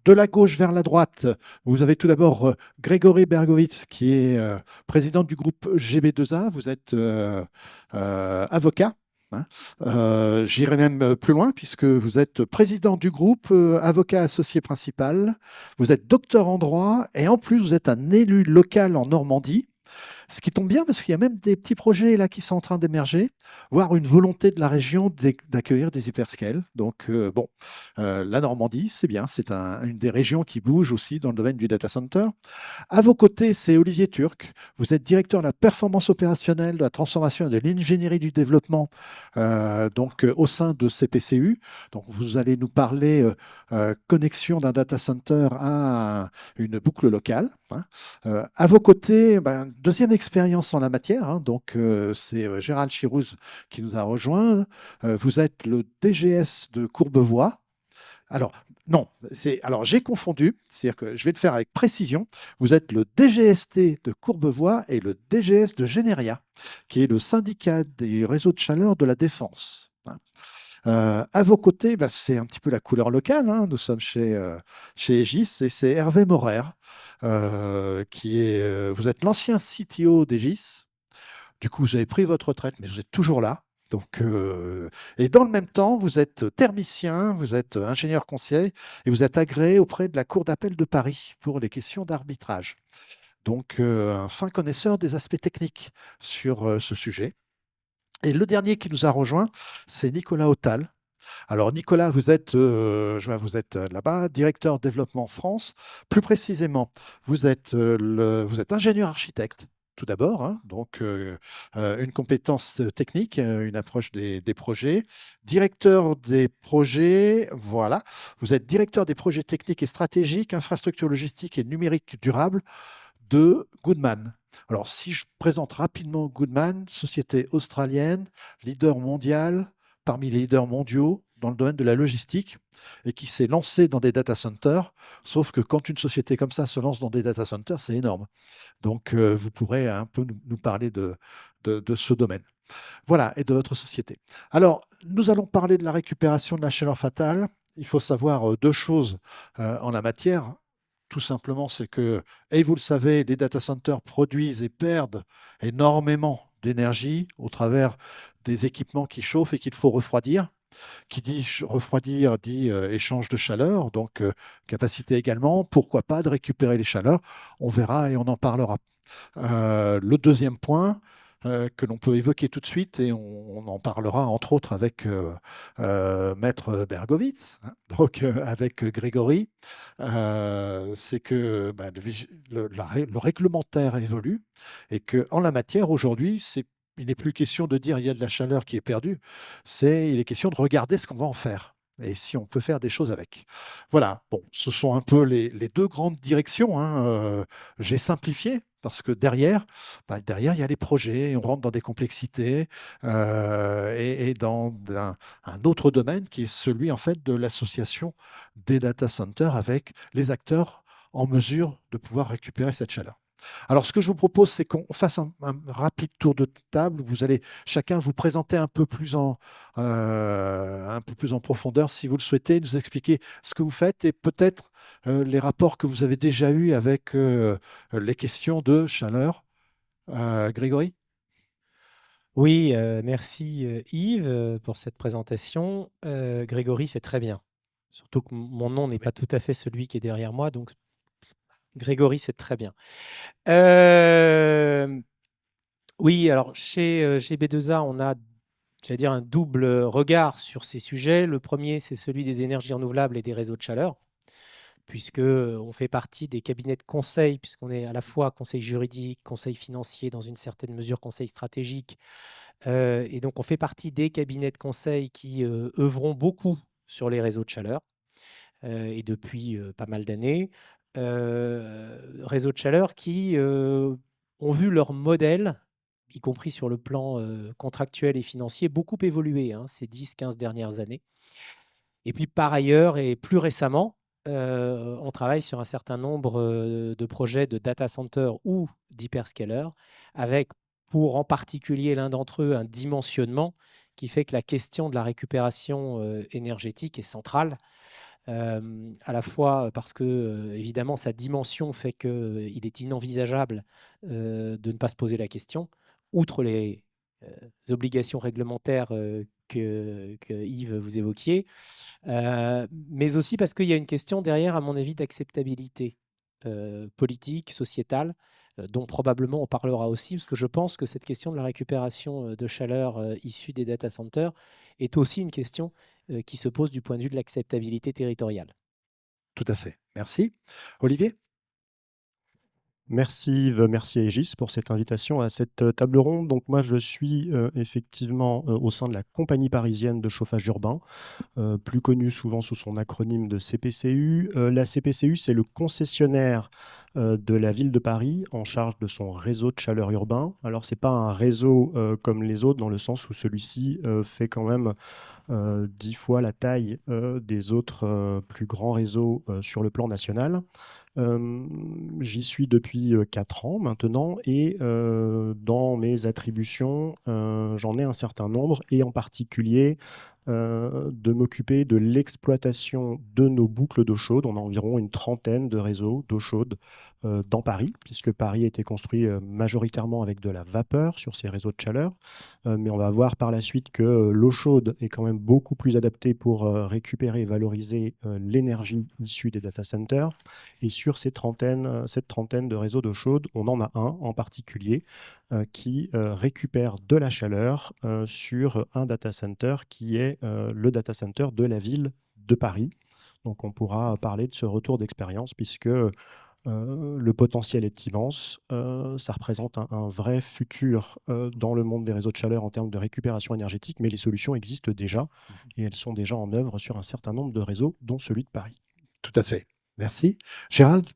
de la gauche vers la droite, vous avez tout d'abord Grégory Bergowitz, qui est président du groupe GB2A. Vous êtes avocat. Hein. J'irai même plus loin, puisque vous êtes président du groupe, avocat associé principal. Vous êtes docteur en droit et en plus, vous êtes un élu local en Normandie. Ce qui tombe bien parce qu'il y a même des petits projets là qui sont en train d'émerger, voire une volonté de la région d'accueillir des hyperscales. Donc, la Normandie, c'est bien, c'est une des régions qui bouge aussi dans le domaine du data center. À vos côtés, c'est Olivier Turc. Vous êtes directeur de la performance opérationnelle, de la transformation et de l'ingénierie du développement au sein de CPCU. Donc, vous allez nous parler connexion d'un data center à une boucle locale. Hein. À vos côtés, deuxième expérience en la matière. Hein. Donc, c'est Gérald Chirouz qui nous a rejoint. Vous êtes le DGS de Courbevoie. Alors, non, alors j'ai confondu, c'est-à-dire que je vais le faire avec précision. Vous êtes le DGST de Courbevoie et le DGS de Généria, qui est le syndicat des réseaux de chaleur de la Défense. Hein. À vos côtés, c'est un petit peu la couleur locale. Hein. Nous sommes chez Aegis et c'est Hervé Morer, vous êtes l'ancien CTO d'Aegis. Du coup, vous avez pris votre retraite, mais vous êtes toujours là. Donc, et dans le même temps, vous êtes thermicien, vous êtes ingénieur conseil et vous êtes agréé auprès de la Cour d'appel de Paris pour les questions d'arbitrage. Donc, un fin connaisseur des aspects techniques sur ce sujet. Et le dernier qui nous a rejoint, c'est Nicolas Autal. Alors, Nicolas, vous êtes là-bas, directeur développement France. Plus précisément, vous êtes ingénieur architecte. Tout d'abord, hein, donc une compétence technique, une approche des projets. Directeur des projets, voilà. Vous êtes directeur des projets techniques et stratégiques, infrastructures logistiques et numériques durables de Goodman. Alors, si je présente rapidement Goodman, société australienne, leader mondial, parmi les leaders mondiaux dans le domaine de la logistique et qui s'est lancé dans des data centers. Sauf que quand une société comme ça se lance dans des data centers, c'est énorme. Donc, vous pourrez un peu nous parler de ce domaine. Voilà, et de votre société. Alors, nous allons parler de la récupération de la chaleur fatale. Il faut savoir deux choses en la matière. Tout simplement, c'est que, et vous le savez, les data centers produisent et perdent énormément d'énergie au travers des équipements qui chauffent et qu'il faut refroidir. Qui dit refroidir dit échange de chaleur, donc capacité également, pourquoi pas de récupérer les chaleurs. On verra et on en parlera. Le deuxième point que l'on peut évoquer tout de suite, et on en parlera entre autres avec Maître Bergowitz, hein, donc avec Grégory, c'est que le réglementaire évolue et qu'en la matière, aujourd'hui, il n'est plus question de dire il y a de la chaleur qui est perdue, il est question de regarder ce qu'on va en faire et si on peut faire des choses avec. Voilà, bon, ce sont un peu les deux grandes directions. Hein. J'ai simplifié parce que derrière, il y a les projets, on rentre dans des complexités et dans un autre domaine qui est celui en fait de l'association des data centers avec les acteurs en mesure de pouvoir récupérer cette chaleur. Alors, ce que je vous propose, c'est qu'on fasse un rapide tour de table. Vous allez chacun vous présenter un peu plus en profondeur, si vous le souhaitez, nous expliquer ce que vous faites et peut-être les rapports que vous avez déjà eus avec les questions de chaleur. Grégory? Oui, merci Yves pour cette présentation. Grégory, c'est très bien. Surtout que mon nom n'est Oui. pas tout à fait celui qui est derrière moi, donc Grégory, c'est très bien. Oui, alors chez GB2A, on a, j'allais dire, un double regard sur ces sujets. Le premier, c'est celui des énergies renouvelables et des réseaux de chaleur, puisque on fait partie des cabinets de conseil, puisqu'on est à la fois conseil juridique, conseil financier, dans une certaine mesure conseil stratégique. Et donc, on fait partie des cabinets de conseil qui œuvront beaucoup sur les réseaux de chaleur et depuis pas mal d'années. Réseaux de chaleur qui ont vu leur modèle, y compris sur le plan contractuel et financier, beaucoup évoluer ces 10-15 dernières années. Et puis, par ailleurs, et plus récemment, on travaille sur un certain nombre de projets de data center ou d'hyperscaler, avec pour en particulier l'un d'entre eux un dimensionnement qui fait que la question de la récupération énergétique est centrale. À la fois parce que, évidemment, sa dimension fait qu'il est inenvisageable de ne pas se poser la question, outre les obligations réglementaires que Yves vous évoquiez, mais aussi parce qu'il y a une question derrière, à mon avis, d'acceptabilité politique, sociétale, dont probablement on parlera aussi, parce que je pense que cette question de la récupération de chaleur issue des data centers est aussi une question qui se pose du point de vue de l'acceptabilité territoriale. Tout à fait. Merci. Olivier? Merci Yves, merci à Aegis pour cette invitation à cette table ronde. Donc moi je suis effectivement au sein de la compagnie parisienne de chauffage urbain, plus connue souvent sous son acronyme de CPCU. La CPCU, c'est le concessionnaire de la ville de Paris en charge de son réseau de chaleur urbain. Alors c'est pas un réseau comme les autres dans le sens où celui-ci fait quand même 10 fois la taille des autres plus grands réseaux sur le plan national. J'y suis depuis 4 ans maintenant et dans mes attributions, j'en ai un certain nombre et en particulier de m'occuper de l'exploitation de nos boucles d'eau chaude. On a environ une trentaine de réseaux d'eau chaude dans Paris, puisque Paris a été construit majoritairement avec de la vapeur sur ces réseaux de chaleur. Mais on va voir par la suite que l'eau chaude est quand même beaucoup plus adaptée pour récupérer et valoriser l'énergie issue des data centers. Et sur cette trentaine de réseaux d'eau chaude, on en a un en particulier qui récupère de la chaleur sur un data center qui est le data center de la ville de Paris. Donc on pourra parler de ce retour d'expérience puisque le potentiel est immense. Ça représente un vrai futur dans le monde des réseaux de chaleur en termes de récupération énergétique, mais les solutions existent déjà et elles sont déjà en œuvre sur un certain nombre de réseaux, dont celui de Paris. Tout à fait. Merci. Gérald?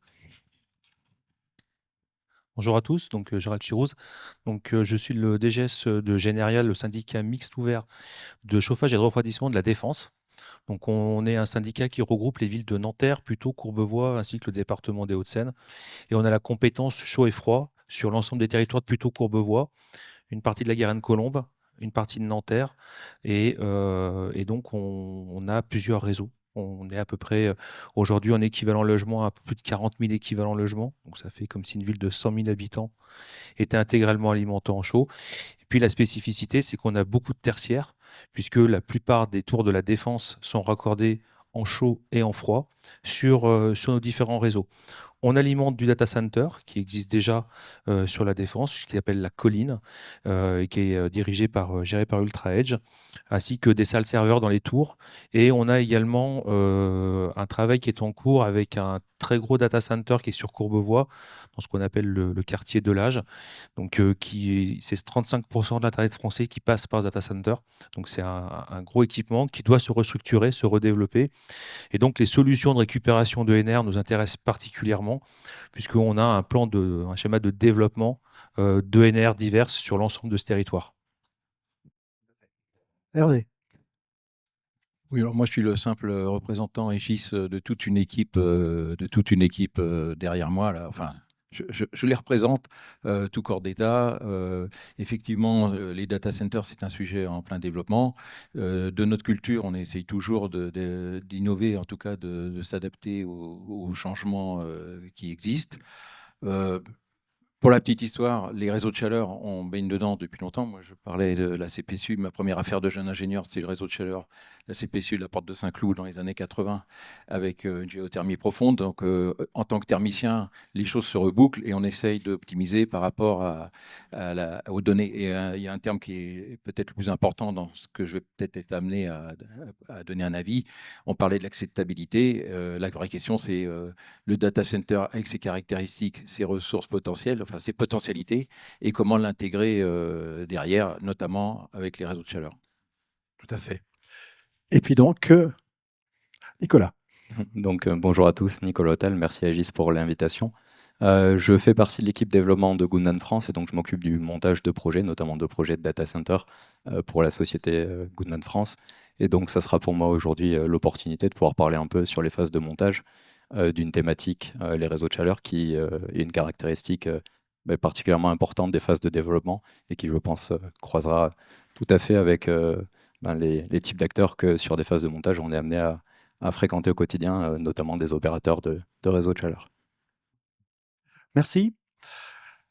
Bonjour à tous, donc Gérald Chirouz. Donc, je suis le DGS de Générial, le syndicat mixte ouvert de chauffage et de refroidissement de la Défense. Donc, on est un syndicat qui regroupe les villes de Nanterre, Puteaux, Courbevoie, ainsi que le département des Hauts-de-Seine. Et on a la compétence chaud et froid sur l'ensemble des territoires de Puteaux, Courbevoie, une partie de la Garenne-Colombe, une partie de Nanterre. Et donc, on a plusieurs réseaux. On est à peu près, aujourd'hui, en équivalent logement, à plus de 40 000 équivalents logements. Donc, ça fait comme si une ville de 100 000 habitants était intégralement alimentée en chaud. Et puis, la spécificité, c'est qu'on a beaucoup de tertiaires, puisque la plupart des tours de la Défense sont raccordés en chaud et en froid sur nos différents réseaux. On alimente du data center qui existe déjà sur la Défense, ce qui s'appelle la Colline, et qui est géré par Ultra Edge, ainsi que des salles serveurs dans les tours. Et on a également un travail qui est en cours avec un très gros data center qui est sur Courbevoie, dans ce qu'on appelle le quartier de l'Age. Donc, c'est 35% de l'Internet français qui passe par ce data center. Donc, c'est un gros équipement qui doit se restructurer, se redévelopper. Et donc, les solutions de récupération de NR nous intéressent particulièrement, puisqu'on a un schéma de développement de NR diverses sur l'ensemble de ce territoire. Hervé? Oui, alors moi je suis le simple représentant Aegis de toute une équipe, derrière moi là. Enfin, je les représente, tout corps d'État. Effectivement, les data centers, c'est un sujet en plein développement. De notre culture, on essaye toujours d'innover, en tout cas de s'adapter aux changements qui existent. Pour la petite histoire, les réseaux de chaleur, on baigne dedans depuis longtemps. Moi, je parlais de la CPCU. Ma première affaire de jeune ingénieur, c'était le réseau de chaleur, la CPCU de la Porte de Saint-Cloud dans les années 80, avec une géothermie profonde. Donc, en tant que thermicien, les choses se rebouclent et on essaye d'optimiser par rapport aux données. Et il y a un terme qui est peut-être le plus important dans ce que je vais peut-être être amené à donner un avis. On parlait de l'acceptabilité. La vraie question, c'est le data center avec ses caractéristiques, ses ressources potentielles, enfin ses potentialités, et comment l'intégrer derrière, notamment avec les réseaux de chaleur. Tout à fait. Et puis donc, Nicolas. Donc, bonjour à tous, Nicolas Hôtel, merci à Aegis pour l'invitation. Je fais partie de l'équipe développement de Gundam France et donc je m'occupe du montage de projets, notamment de projets de data center pour la société Gundam France. Et donc, ça sera pour moi aujourd'hui l'opportunité de pouvoir parler un peu sur les phases de montage d'une thématique, les réseaux de chaleur, qui est une caractéristique particulièrement importante des phases de développement et qui, je pense, croisera tout à fait avec les types d'acteurs que sur des phases de montage, on est amené à à fréquenter au quotidien, notamment des opérateurs de réseaux de chaleur. Merci.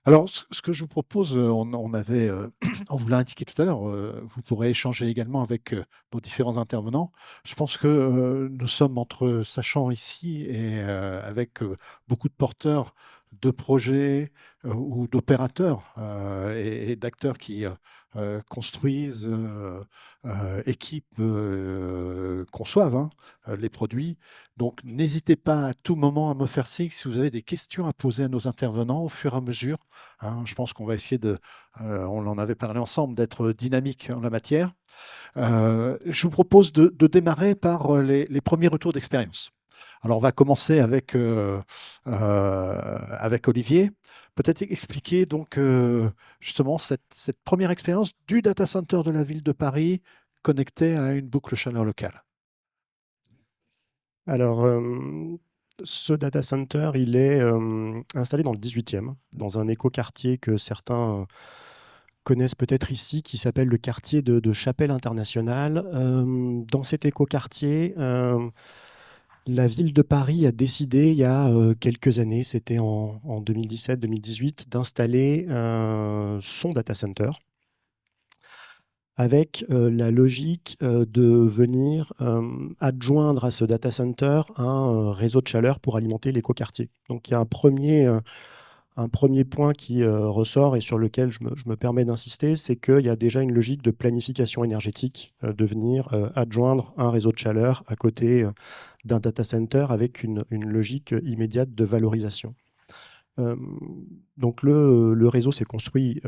Alors, ce que je vous propose, on vous l'a indiqué tout à l'heure, vous pourrez échanger également avec nos différents intervenants. Je pense que nous sommes entre sachants ici et avec beaucoup de porteurs de projets ou d'opérateurs et d'acteurs qui construisent, équipent, conçoivent les produits. Donc, n'hésitez pas à tout moment à me faire signe si vous avez des questions à poser à nos intervenants au fur et à mesure. Je pense qu'on va essayer on en avait parlé ensemble, d'être dynamique en la matière. Je vous propose de démarrer par les premiers retours d'expérience. Alors, on va commencer avec Olivier. Peut-être expliquer donc justement cette première expérience du data center de la ville de Paris connecté à une boucle chaleur locale. Alors, ce data center, il est installé dans le 18e, dans un écoquartier que certains connaissent peut-être ici, qui s'appelle le quartier de Chapelle Internationale. Dans cet écoquartier, la ville de Paris a décidé, il y a quelques années, c'était en 2017-2018, d'installer son data center avec la logique de venir adjoindre à ce data center un réseau de chaleur pour alimenter l'écoquartier. Donc il y a un premier point qui ressort et sur lequel je me permets d'insister, c'est qu'il y a déjà une logique de planification énergétique, de venir adjoindre un réseau de chaleur à côté d'un data center avec une logique immédiate de valorisation. Donc le réseau s'est construit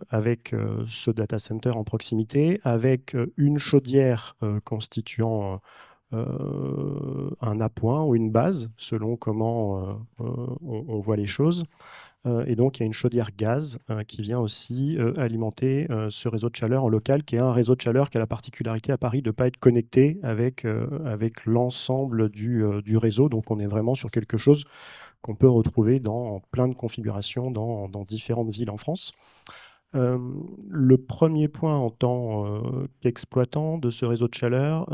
avec ce data center en proximité, avec une chaudière constituant un appoint ou une base, selon comment on voit les choses. Et donc, il y a une chaudière gaz qui vient aussi alimenter ce réseau de chaleur en local, qui est un réseau de chaleur qui a la particularité à Paris de ne pas être connecté avec l'ensemble du réseau. Donc, on est vraiment sur quelque chose qu'on peut retrouver dans plein de configurations dans différentes villes en France. Le premier point en tant qu'exploitant de ce réseau de chaleur,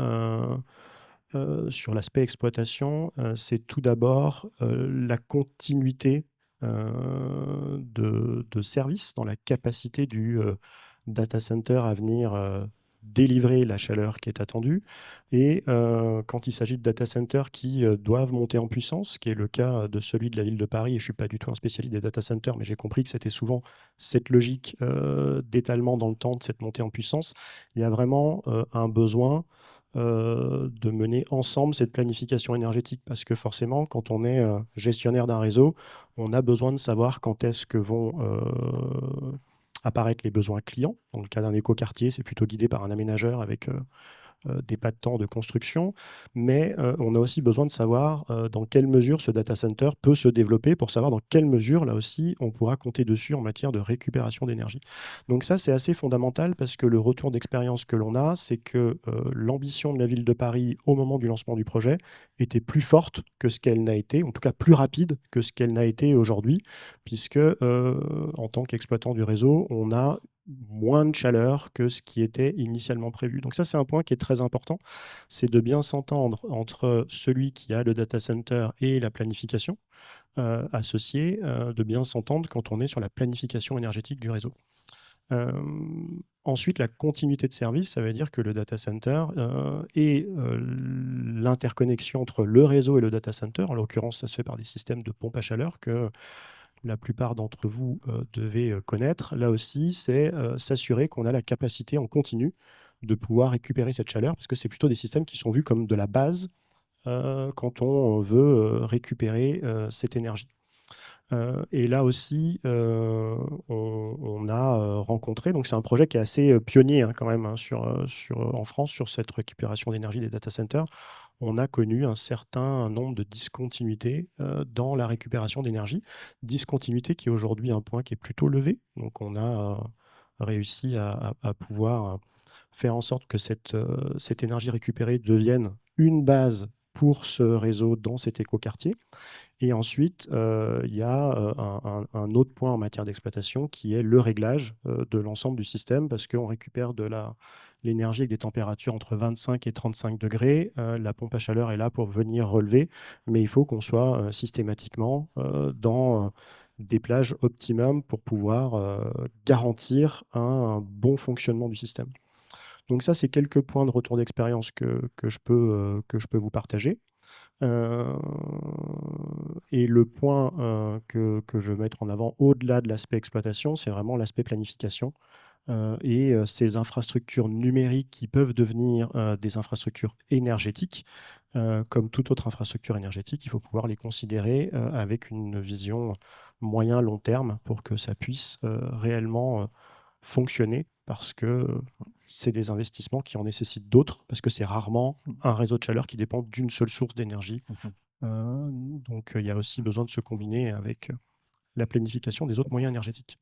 sur l'aspect exploitation, c'est tout d'abord la continuité de service dans la capacité du data center à venir délivrer la chaleur qui est attendue. Et quand il s'agit de data centers qui doivent monter en puissance, ce qui est le cas de celui de la ville de Paris, et je ne suis pas du tout un spécialiste des data centers, mais j'ai compris que c'était souvent cette logique d'étalement dans le temps de cette montée en puissance, il y a vraiment un besoin de mener ensemble cette planification énergétique, parce que forcément, quand on est gestionnaire d'un réseau, on a besoin de savoir quand est-ce que vont apparaître les besoins clients. Dans le cas d'un écoquartier, c'est plutôt guidé par un aménageur avec des pas de temps de construction, mais on a aussi besoin de savoir dans quelle mesure ce data center peut se développer pour savoir dans quelle mesure, là aussi, on pourra compter dessus en matière de récupération d'énergie. Donc ça, c'est assez fondamental parce que le retour d'expérience que l'on a, c'est que l'ambition de la ville de Paris au moment du lancement du projet était plus forte que ce qu'elle n'a été, en tout cas plus rapide que ce qu'elle n'a été aujourd'hui, puisque en tant qu'exploitant du réseau, on a moins de chaleur que ce qui était initialement prévu. Donc ça, c'est un point qui est très important, c'est de bien s'entendre entre celui qui a le data center et la planification associée, de bien s'entendre quand on est sur la planification énergétique du réseau. Ensuite, la continuité de service, ça veut dire que le data center et l'interconnexion entre le réseau et le data center, en l'occurrence, ça se fait par des systèmes de pompe à chaleur que la plupart d'entre vous devez connaître. Là aussi, c'est s'assurer qu'on a la capacité en continu de pouvoir récupérer cette chaleur, parce que c'est plutôt des systèmes qui sont vus comme de la base quand on veut récupérer cette énergie. Et là aussi, on a rencontré, donc c'est un projet qui est assez pionnier quand même en France sur cette récupération d'énergie des data centers. On a connu un certain nombre de discontinuités dans la récupération d'énergie. Discontinuité qui est aujourd'hui un point qui est plutôt levé. Donc on a réussi à pouvoir faire en sorte que cette énergie récupérée devienne une base pour ce réseau dans cet écoquartier. Et ensuite, il y a un autre point en matière d'exploitation qui est le réglage de l'ensemble du système, parce qu'on récupère de l'énergie avec des températures entre 25 et 35 degrés. La pompe à chaleur est là pour venir relever, mais il faut qu'on soit systématiquement dans des plages optimum pour pouvoir garantir un bon fonctionnement du système. Donc ça, c'est quelques points de retour d'expérience que je peux vous partager. Et le point que je veux mettre en avant, au-delà de l'aspect exploitation, c'est vraiment l'aspect planification et ces infrastructures numériques qui peuvent devenir des infrastructures énergétiques. Comme toute autre infrastructure énergétique, il faut pouvoir les considérer avec une vision moyen-long terme pour que ça puisse réellement fonctionner, parce que c'est des investissements qui en nécessitent d'autres, parce que c'est rarement un réseau de chaleur qui dépend d'une seule source d'énergie. Donc il y a aussi besoin de se combiner avec la planification des autres moyens énergétiques.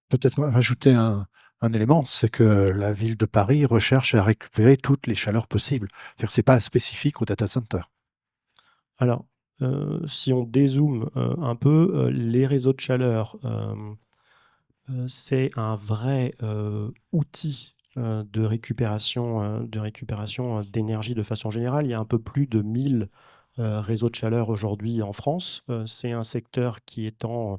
Peut-être rajouter un élément, c'est que la ville de Paris recherche à récupérer toutes les chaleurs possibles. C'est-à-dire que ce n'est pas spécifique au data center. Alors, si on dézoome un peu, les réseaux de chaleur, c'est un vrai outil de récupération d'énergie de façon générale. Il y a un peu plus de 1000 réseaux de chaleur aujourd'hui en France. C'est un secteur qui est en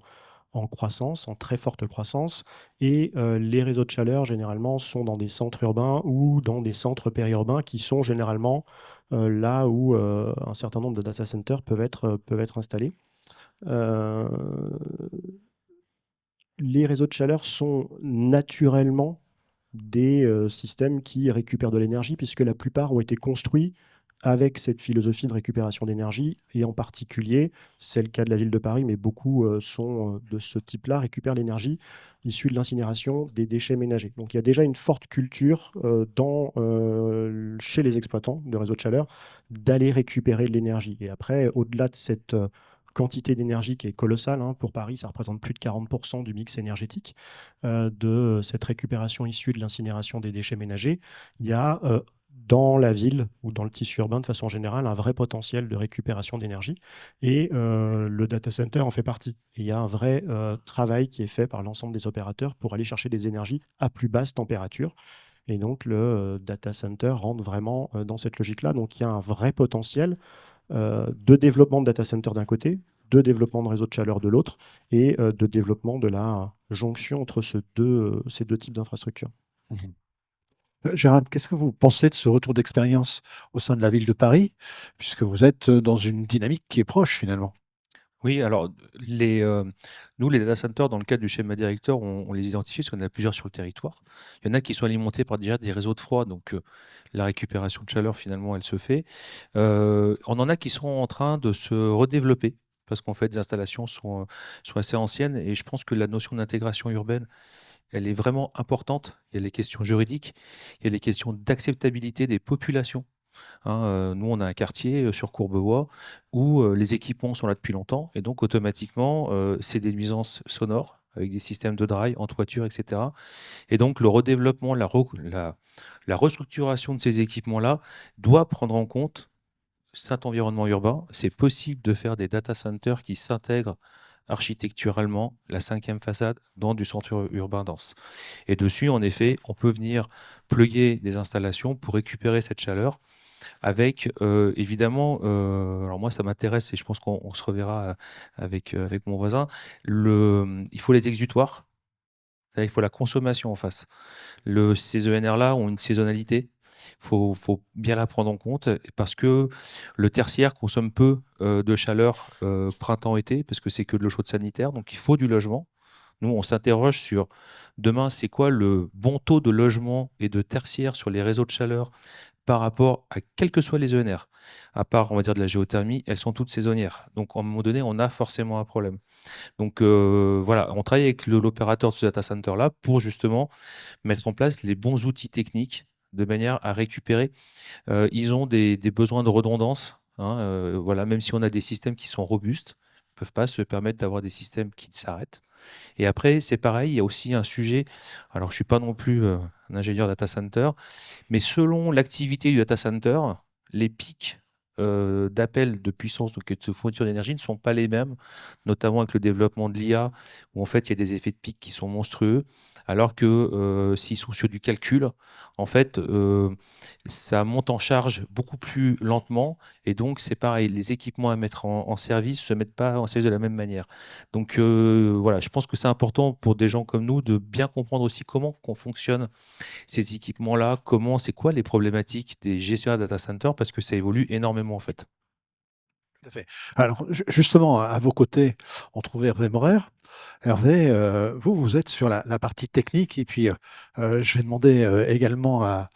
croissance, en très forte croissance. Et les réseaux de chaleur, généralement, sont dans des centres urbains ou dans des centres périurbains qui sont généralement là où un certain nombre de data centers peuvent être installés. Les réseaux de chaleur sont naturellement des systèmes qui récupèrent de l'énergie, puisque la plupart ont été construits avec cette philosophie de récupération d'énergie, et en particulier, c'est le cas de la ville de Paris, mais beaucoup sont de ce type-là, récupèrent l'énergie issue de l'incinération des déchets ménagers. Donc il y a déjà une forte culture chez les exploitants de réseaux de chaleur d'aller récupérer de l'énergie. Et après, au-delà de cette quantité d'énergie qui est colossale, hein, pour Paris, ça représente plus de 40% du mix énergétique de cette récupération issue de l'incinération des déchets ménagers. Il y a dans la ville ou dans le tissu urbain de façon générale un vrai potentiel de récupération d'énergie, et le data center en fait partie. Et il y a un vrai travail qui est fait par l'ensemble des opérateurs pour aller chercher des énergies à plus basse température. Et donc le data center rentre vraiment dans cette logique-là. Donc il y a un vrai potentiel de développement de data center d'un côté, de développement de réseau de chaleur de l'autre, et de développement de la jonction entre ces deux types d'infrastructures. Gérald, qu'est-ce que vous pensez de ce retour d'expérience au sein de la ville de Paris, puisque vous êtes dans une dynamique qui est proche finalement? Oui, alors nous, les data centers, dans le cadre du schéma directeur, on les identifie parce qu'on en a plusieurs sur le territoire. Il y en a qui sont alimentés par déjà des réseaux de froid, donc la récupération de chaleur, finalement, elle se fait. On en a qui sont en train de se redévelopper parce qu'en fait, les installations sont assez anciennes, et je pense que la notion d'intégration urbaine, elle est vraiment importante. Il y a les questions juridiques, il y a les questions d'acceptabilité des populations. Hein, nous, on a un quartier sur Courbevoie où les équipements sont là depuis longtemps, et donc automatiquement, c'est des nuisances sonores avec des systèmes de draille en toiture, etc. Et donc le redéveloppement, la restructuration de ces équipements-là doit prendre en compte cet environnement urbain. C'est possible de faire des data centers qui s'intègrent architecturalement, la 5e façade, dans du centre urbain dense. Et dessus, en effet, on peut venir plugger des installations pour récupérer cette chaleur avec évidemment, alors moi ça m'intéresse et je pense qu'on se reverra avec mon voisin, il faut les exutoires, c'est-à-dire il faut la consommation en face. Ces ENR-là ont une saisonnalité, faut bien la prendre en compte, parce que le tertiaire consomme peu de chaleur printemps-été, parce que c'est que de l'eau chaude sanitaire, donc il faut du logement. Nous, on s'interroge sur demain, c'est quoi le bon taux de logement et de tertiaire sur les réseaux de chaleur par rapport à quels que soient les ENR. À part, on va dire, de la géothermie, elles sont toutes saisonnières. Donc, à un moment donné, on a forcément un problème. Donc, voilà, on travaille avec l'opérateur de ce data center-là pour justement mettre en place les bons outils techniques de manière à récupérer. Ils ont des besoins de redondance. Hein, voilà, même si on a des systèmes qui sont robustes, ils ne peuvent pas se permettre d'avoir des systèmes qui s'arrêtent. Et après, c'est pareil, il y a aussi un sujet, alors je ne suis pas non plus un ingénieur data center, mais selon l'activité du data center, les pics d'appel de puissance, donc de fourniture d'énergie, ne sont pas les mêmes, notamment avec le développement de l'IA, où en fait il y a des effets de pic qui sont monstrueux, Alors que s'ils sont sur du calcul, en fait, ça monte en charge beaucoup plus lentement. Et donc, c'est pareil, les équipements à mettre en service ne se mettent pas en service de la même manière. Donc, voilà, je pense que c'est important pour des gens comme nous de bien comprendre aussi comment qu'on fonctionne ces équipements-là, c'est quoi les problématiques des gestionnaires data center, parce que ça évolue énormément en fait. Tout à fait. Alors, justement, à vos côtés, on trouvait Hervé Morer. Hervé, vous êtes sur la partie technique et puis je vais demander également à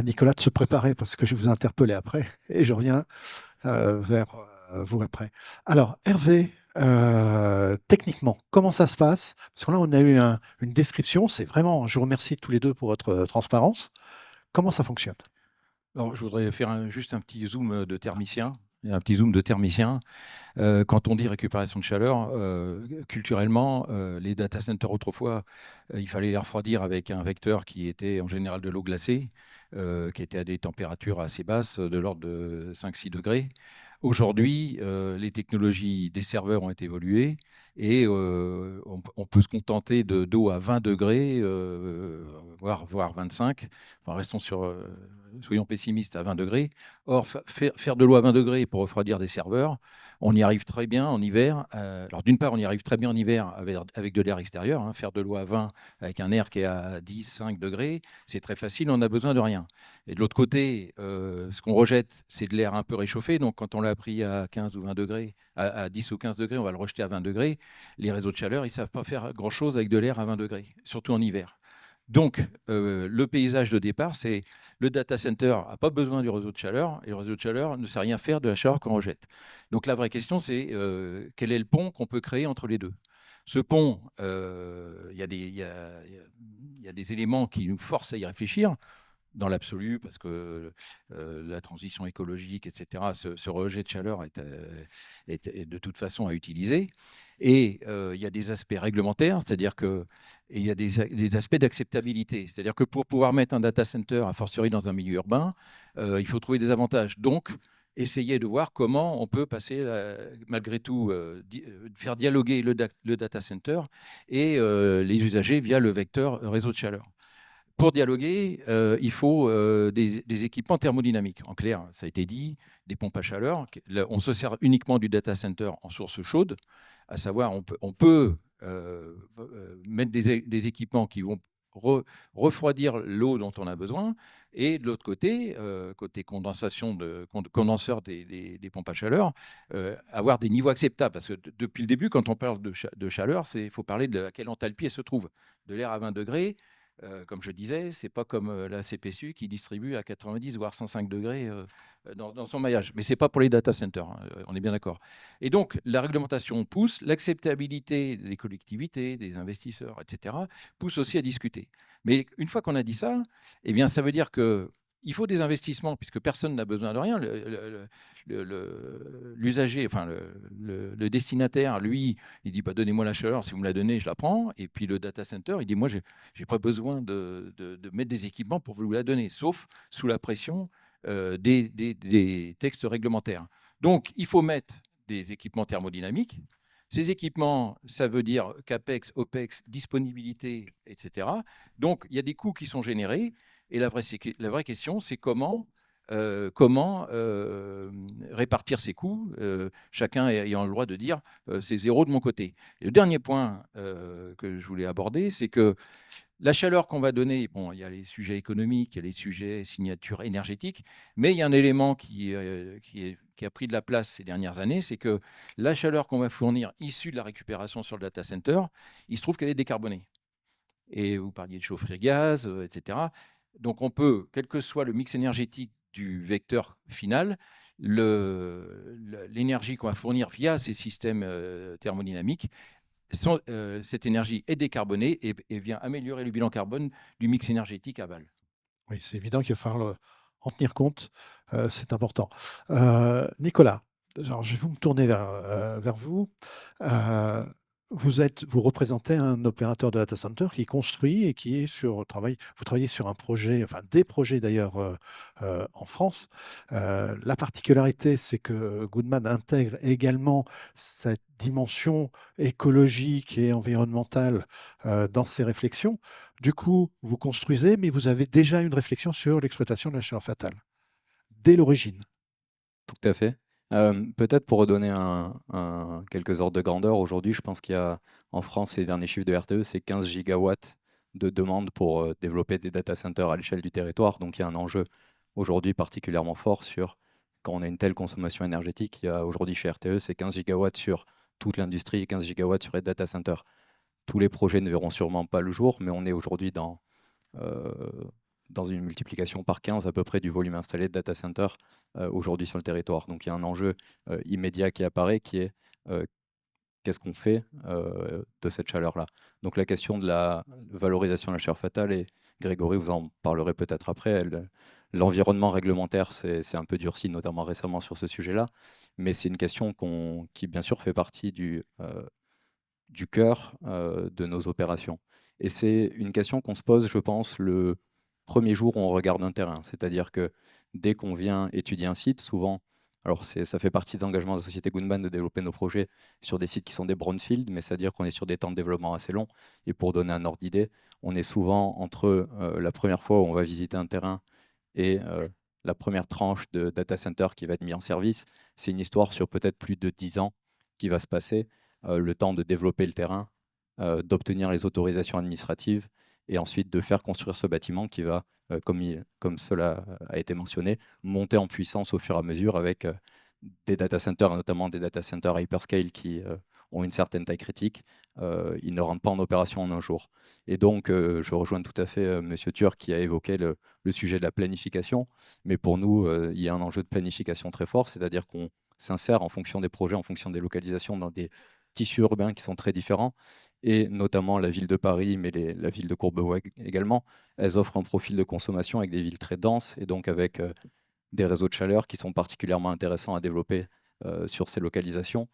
Nicolas de se préparer parce que je vais vous interpeller après et je reviens vers vous après. Alors, Hervé, techniquement, comment ça se passe? Parce que là, on a eu une description. C'est vraiment, je vous remercie tous les deux pour votre transparence. Comment ça fonctionne? Alors, je voudrais faire juste un petit zoom de thermicien. Un petit zoom de thermicien. Quand on dit récupération de chaleur, culturellement, les data centers autrefois, il fallait les refroidir avec un vecteur qui était en général de l'eau glacée, qui était à des températures assez basses, de l'ordre de 5-6 degrés. Aujourd'hui, les technologies des serveurs ont évolué et on peut se contenter d'eau à 20 degrés, voire 25. Enfin, soyons pessimistes, à 20 degrés. Or, faire de l'eau à 20 degrés pour refroidir des serveurs, on y arrive très bien en hiver. Alors, d'une part, on y arrive très bien en hiver avec de l'air extérieur. Hein. Faire de l'eau à 20 avec un air qui est à 10, 5 degrés, c'est très facile, on n'a besoin de rien. Et de l'autre côté, ce qu'on rejette, c'est de l'air un peu réchauffé. Donc, quand on l'a pris à 15 ou 20 degrés, à 10 ou 15 degrés, on va le rejeter à 20 degrés. Les réseaux de chaleur, ils ne savent pas faire grand-chose avec de l'air à 20 degrés, surtout en hiver. Donc, le paysage de départ, c'est le data center n'a pas besoin du réseau de chaleur et le réseau de chaleur ne sait rien faire de la chaleur qu'on rejette. Donc, la vraie question, c'est quel est le pont qu'on peut créer entre les deux? Ce pont, il y a des éléments qui nous forcent à y réfléchir dans l'absolu, parce que la transition écologique, etc., ce rejet de chaleur est de toute façon à utiliser. Et il y a des aspects réglementaires, c'est-à-dire que il y a des aspects d'acceptabilité. C'est-à-dire que pour pouvoir mettre un data center, a fortiori dans un milieu urbain, il faut trouver des avantages. Donc, essayer de voir comment on peut passer, malgré tout, faire dialoguer le data center et les usagers via le vecteur réseau de chaleur. Pour dialoguer, il faut des équipements thermodynamiques. En clair, ça a été dit, des pompes à chaleur. On se sert uniquement du data center en source chaude, à savoir on peut mettre des équipements qui vont refroidir l'eau dont on a besoin. Et de l'autre côté, côté condenseur des pompes à chaleur, avoir des niveaux acceptables. Parce que depuis le début, quand on parle de chaleur, il faut parler de à quelle enthalpie elle se trouve. De l'air à 20 degrés, comme je disais, c'est pas comme la CPSU qui distribue à 90 voire 105 degrés dans son maillage. Mais c'est pas pour les data centers, hein, on est bien d'accord. Et donc, la réglementation pousse, l'acceptabilité des collectivités, des investisseurs, etc., pousse aussi à discuter. Mais une fois qu'on a dit ça, eh bien, ça veut dire que il faut des investissements, puisque personne n'a besoin de rien. L'usager, enfin le destinataire, lui, il dit bah, donnez-moi la chaleur, si vous me la donnez, je la prends. Et puis le data center, il dit moi, j'ai pas besoin de mettre des équipements pour vous la donner, sauf sous la pression des textes réglementaires. Donc, il faut mettre des équipements thermodynamiques. Ces équipements, ça veut dire CAPEX, OPEX, disponibilité, etc. Donc, il y a des coûts qui sont générés. Et la vraie question, c'est comment répartir ces coûts, chacun ayant le droit de dire c'est zéro de mon côté. Et le dernier point que je voulais aborder, c'est que la chaleur qu'on va donner, bon, il y a les sujets économiques, il y a les sujets signature énergétique, mais il y a un élément qui a pris de la place ces dernières années, c'est que la chaleur qu'on va fournir issue de la récupération sur le data center, il se trouve qu'elle est décarbonée. Et vous parliez de chaufferie gaz, etc. Donc on peut, quel que soit le mix énergétique du vecteur final, l'énergie qu'on va fournir via ces systèmes thermodynamiques, cette énergie est décarbonée et vient améliorer le bilan carbone du mix énergétique aval. Oui, c'est évident qu'il va falloir en tenir compte, c'est important. Nicolas, alors je vais me tourner vers vous. Vous représentez un opérateur de data center qui construit et qui est vous travaillez sur un projet, enfin des projets d'ailleurs en France. La particularité, c'est que Goodman intègre également cette dimension écologique et environnementale dans ses réflexions. Du coup, vous construisez, mais vous avez déjà une réflexion sur l'exploitation de la chaleur fatale, dès l'origine. Tout à fait. Peut-être pour redonner quelques ordres de grandeur, aujourd'hui, je pense qu'il y a en France, les derniers chiffres de RTE, c'est 15 gigawatts de demande pour développer des data centers à l'échelle du territoire. Donc il y a un enjeu aujourd'hui particulièrement fort sur quand on a une telle consommation énergétique. Il y a aujourd'hui chez RTE, c'est 15 gigawatts sur toute l'industrie et 15 gigawatts sur les data centers. Tous les projets ne verront sûrement pas le jour, mais on est aujourd'hui dans une multiplication par 15 à peu près du volume installé de data center aujourd'hui sur le territoire. Donc il y a un enjeu immédiat qui apparaît, qui est qu'est-ce qu'on fait de cette chaleur-là. Donc la question de la valorisation de la chaleur fatale, et Grégory, vous en parlerez peut-être après, l'environnement réglementaire c'est un peu durci, notamment récemment sur ce sujet-là, mais c'est une question qui bien sûr fait partie du cœur de nos opérations. Et c'est une question qu'on se pose, je pense, le premier jour où on regarde un terrain. C'est-à-dire que dès qu'on vient étudier un site, souvent, alors ça fait partie des engagements de la société Goodman de développer nos projets sur des sites qui sont des brownfields, mais c'est-à-dire qu'on est sur des temps de développement assez longs. Et pour donner un ordre d'idée, on est souvent entre la première fois où on va visiter un terrain et la première tranche de data center qui va être mis en service. C'est une histoire sur peut-être plus de 10 ans qui va se passer, le temps de développer le terrain, d'obtenir les autorisations administratives et ensuite de faire construire ce bâtiment qui va, comme cela a été mentionné, monter en puissance au fur et à mesure avec des data centers, notamment des data centers hyperscale qui ont une certaine taille critique. Ils ne rentrent pas en opération en un jour. Et donc, je rejoins tout à fait Monsieur Turc qui a évoqué le sujet de la planification. Mais pour nous, il y a un enjeu de planification très fort, c'est-à-dire qu'on s'insère en fonction des projets, en fonction des localisations dans des tissus urbains qui sont très différents, et notamment la ville de Paris, mais la ville de Courbevoie également, elles offrent un profil de consommation avec des villes très denses, et donc avec des réseaux de chaleur qui sont particulièrement intéressants à développer sur ces localisations,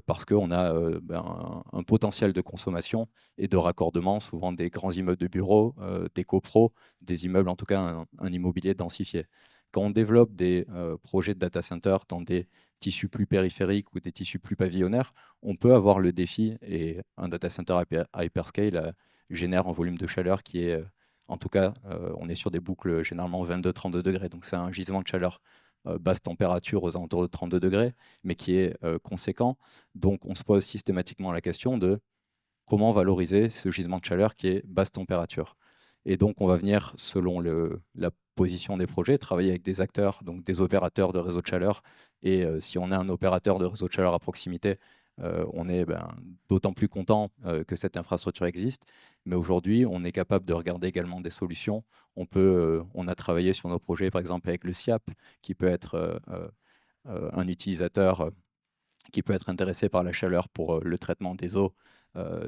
parce qu'on a un potentiel de consommation et de raccordement, souvent des grands immeubles de bureaux, des copros, des immeubles, en tout cas un immobilier densifié. Quand on développe des projets de data center dans des tissus plus périphériques ou des tissus plus pavillonnaires, on peut avoir le défi, et un data center hyperscale génère un volume de chaleur qui est, en tout cas, on est sur des boucles généralement 22-32 degrés, donc c'est un gisement de chaleur basse température aux alentours de 32 degrés, mais qui est conséquent. Donc on se pose systématiquement la question de comment valoriser ce gisement de chaleur qui est basse température. Et donc, on va venir, selon la position des projets, travailler avec des acteurs, donc des opérateurs de réseau de chaleur. Et si on a un opérateur de réseau de chaleur à proximité, on est d'autant plus content que cette infrastructure existe. Mais aujourd'hui, on est capable de regarder également des solutions. On a travaillé sur nos projets, par exemple, avec le SIAP, qui peut être un utilisateur qui peut être intéressé par la chaleur pour le traitement des eaux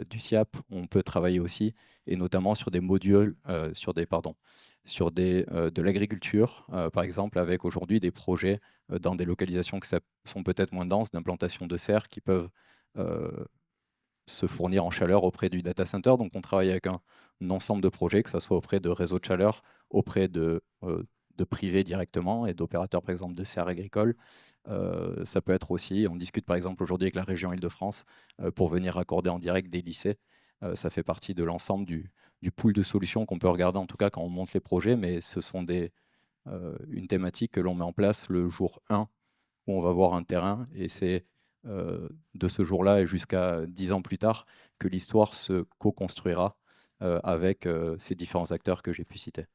du SIAP. On peut travailler aussi, et notamment sur des modules, de l'agriculture, par exemple, avec aujourd'hui des projets dans des localisations qui sont peut-être moins denses, d'implantation de serres qui peuvent se fournir en chaleur auprès du data center. Donc on travaille avec un ensemble de projets, que ce soit auprès de réseaux de chaleur, auprès de privés directement et d'opérateurs, par exemple, de serres agricoles. Ça peut être aussi, on discute par exemple aujourd'hui avec la région Île-de-France pour venir accorder en direct des lycées. Ça fait partie de l'ensemble du pool de solutions qu'on peut regarder, en tout cas quand on monte les projets, mais ce sont une thématique que l'on met en place le jour 1, où on va voir un terrain, et c'est de ce jour-là et jusqu'à 10 ans plus tard que l'histoire se co-construira avec ces différents acteurs que j'ai pu citer.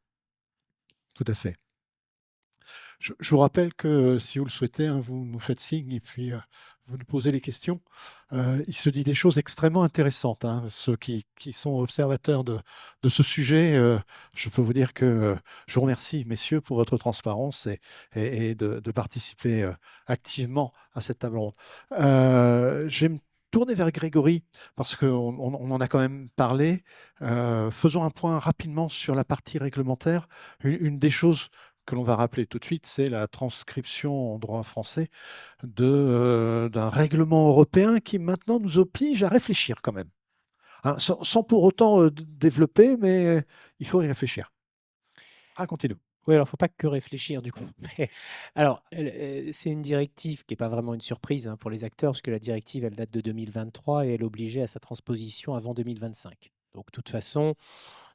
Tout à fait. Je vous rappelle que si vous le souhaitez, hein, vous nous faites signe et puis vous nous posez les questions. Il se dit des choses extrêmement intéressantes, hein. Ceux qui sont observateurs de ce sujet, je peux vous dire que je vous remercie, messieurs, pour votre transparence et de participer activement à cette table ronde. Je vais me tourner vers Grégory parce qu'on en a quand même parlé. Faisons un point rapidement sur la partie réglementaire. Une des choses que l'on va rappeler tout de suite, c'est la transcription en droit français d'un règlement européen qui maintenant nous oblige à réfléchir quand même. Hein, sans pour autant développer, mais il faut y réfléchir. Racontez-nous. Oui, alors il ne faut pas que réfléchir du coup. Mais, alors, c'est une directive qui n'est pas vraiment une surprise pour les acteurs, parce que la directive, elle date de 2023 et elle obligeait à sa transposition avant 2025. Donc, de toute façon,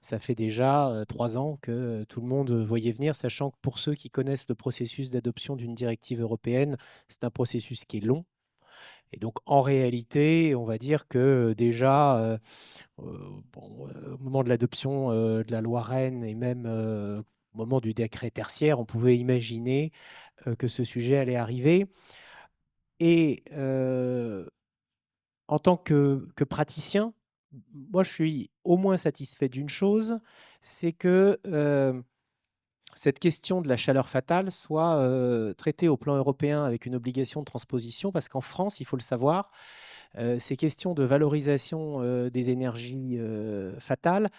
ça fait déjà 3 ans que tout le monde voyait venir, sachant que pour ceux qui connaissent le processus d'adoption d'une directive européenne, c'est un processus qui est long. Et donc, en réalité, on va dire que déjà, au moment de l'adoption de la loi Rennes et même au moment du décret tertiaire, on pouvait imaginer que ce sujet allait arriver. Et en tant que praticien, moi, je suis au moins satisfait d'une chose, c'est que cette question de la chaleur fatale soit traitée au plan européen avec une obligation de transposition, parce qu'en France, il faut le savoir, ces questions de valorisation des énergies fatales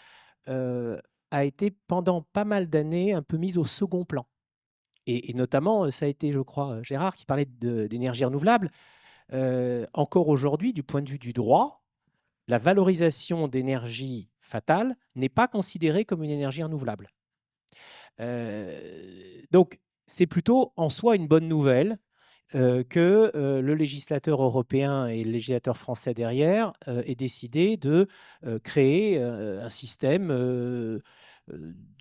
a été pendant pas mal d'années un peu mise au second plan. Et notamment, ça a été, je crois, Gérard qui parlait d'énergie renouvelable. Encore aujourd'hui, du point de vue du droit, la valorisation d'énergie fatale n'est pas considérée comme une énergie renouvelable. Donc, c'est plutôt en soi une bonne nouvelle que le législateur européen et le législateur français derrière aient décidé de créer un système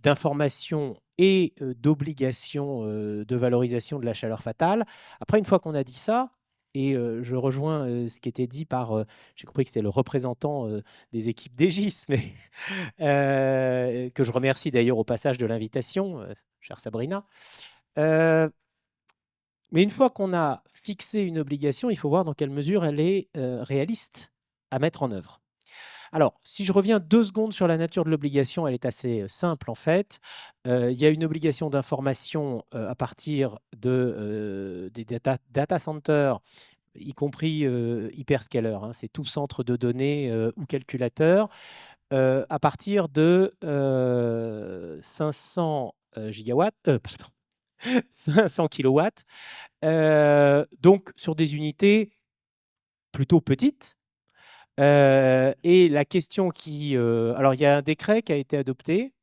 d'information et d'obligation de valorisation de la chaleur fatale. Après, une fois qu'on a dit ça, et je rejoins ce qui était dit par, j'ai compris que c'était le représentant des équipes d'Egis, mais que je remercie d'ailleurs au passage de l'invitation, chère Sabrina. Mais une fois qu'on a fixé une obligation, il faut voir dans quelle mesure elle est réaliste à mettre en œuvre. Alors, si je reviens 2 secondes sur la nature de l'obligation, elle est assez simple en fait. Il y a une obligation d'information à partir des data centers, y compris hyperscaler, c'est tout centre de données ou calculateur, à partir de 500 gigawatts, pardon, 500 kilowatts, donc sur des unités plutôt petites. Et la question qui... alors, il y a un décret qui a été adopté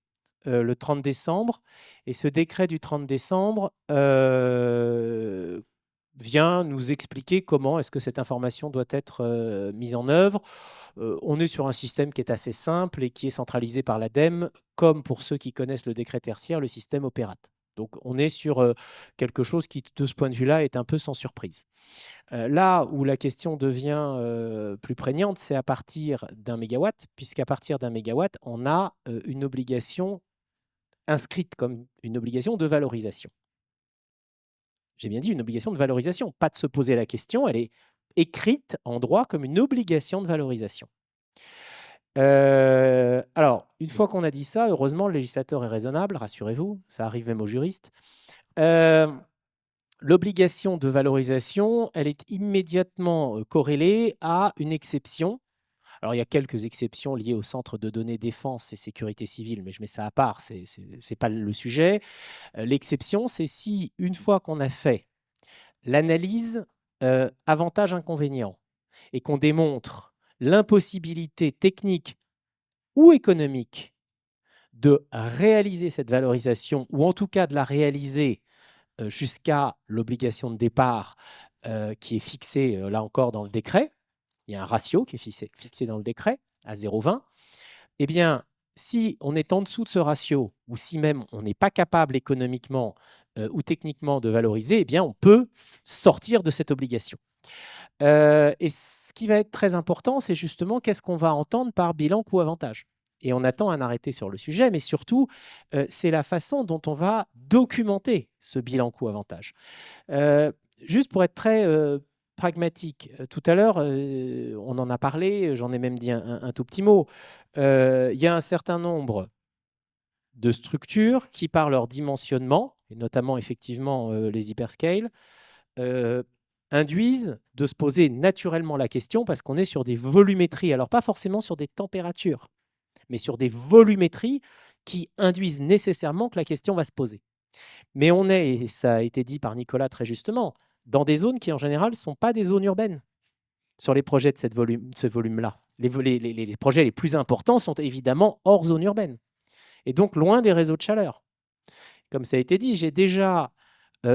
le 30 décembre, et ce décret du 30 décembre vient nous expliquer comment est-ce que cette information doit être mise en œuvre. On est sur un système qui est assez simple et qui est centralisé par l'ADEME, comme pour ceux qui connaissent le décret tertiaire, le système Opérate. Donc, on est sur quelque chose qui, de ce point de vue-là, est un peu sans surprise. Là où la question devient plus prégnante, c'est à partir d'un mégawatt, puisqu'à partir d'un mégawatt, on a une obligation inscrite comme une obligation de valorisation. J'ai bien dit une obligation de valorisation, pas de se poser la question, elle est écrite en droit comme une obligation de valorisation. Alors, une fois qu'on a dit ça, heureusement, le législateur est raisonnable, rassurez-vous, ça arrive même aux juristes. L'obligation de valorisation, elle est immédiatement corrélée à une exception. Alors, il y a quelques exceptions liées au centre de données défense et sécurité civile, mais je mets ça à part, ce n'est pas le sujet. L'exception, c'est si, une fois qu'on a fait l'analyse avantage-inconvénient et qu'on démontre l'impossibilité technique ou économique de réaliser cette valorisation, ou en tout cas de la réaliser jusqu'à l'obligation de départ qui est fixée, là encore, dans le décret. Il y a un ratio qui est fixé dans le décret à 0,20. Eh bien, si on est en dessous de ce ratio, ou si même on n'est pas capable économiquement ou techniquement de valoriser, eh bien, on peut sortir de cette obligation. Et ce qui va être très important, c'est justement qu'est-ce qu'on va entendre par bilan coût-avantage. Et on attend un arrêté sur le sujet, mais surtout, c'est la façon dont on va documenter ce bilan coût-avantage. Juste pour être très pragmatique, tout à l'heure, on en a parlé, j'en ai même dit un tout petit mot. Il y a un certain nombre de structures qui, par leur dimensionnement, et notamment effectivement les hyperscales, induisent de se poser naturellement la question, parce qu'on est sur des volumétries, alors pas forcément sur des températures, mais sur des volumétries qui induisent nécessairement que la question va se poser. Mais on est, et ça a été dit par Nicolas très justement, dans des zones qui en général ne sont pas des zones urbaines sur les projets de ce volume-là. Les projets les plus importants sont évidemment hors zone urbaine et donc loin des réseaux de chaleur. Comme ça a été dit, j'ai déjà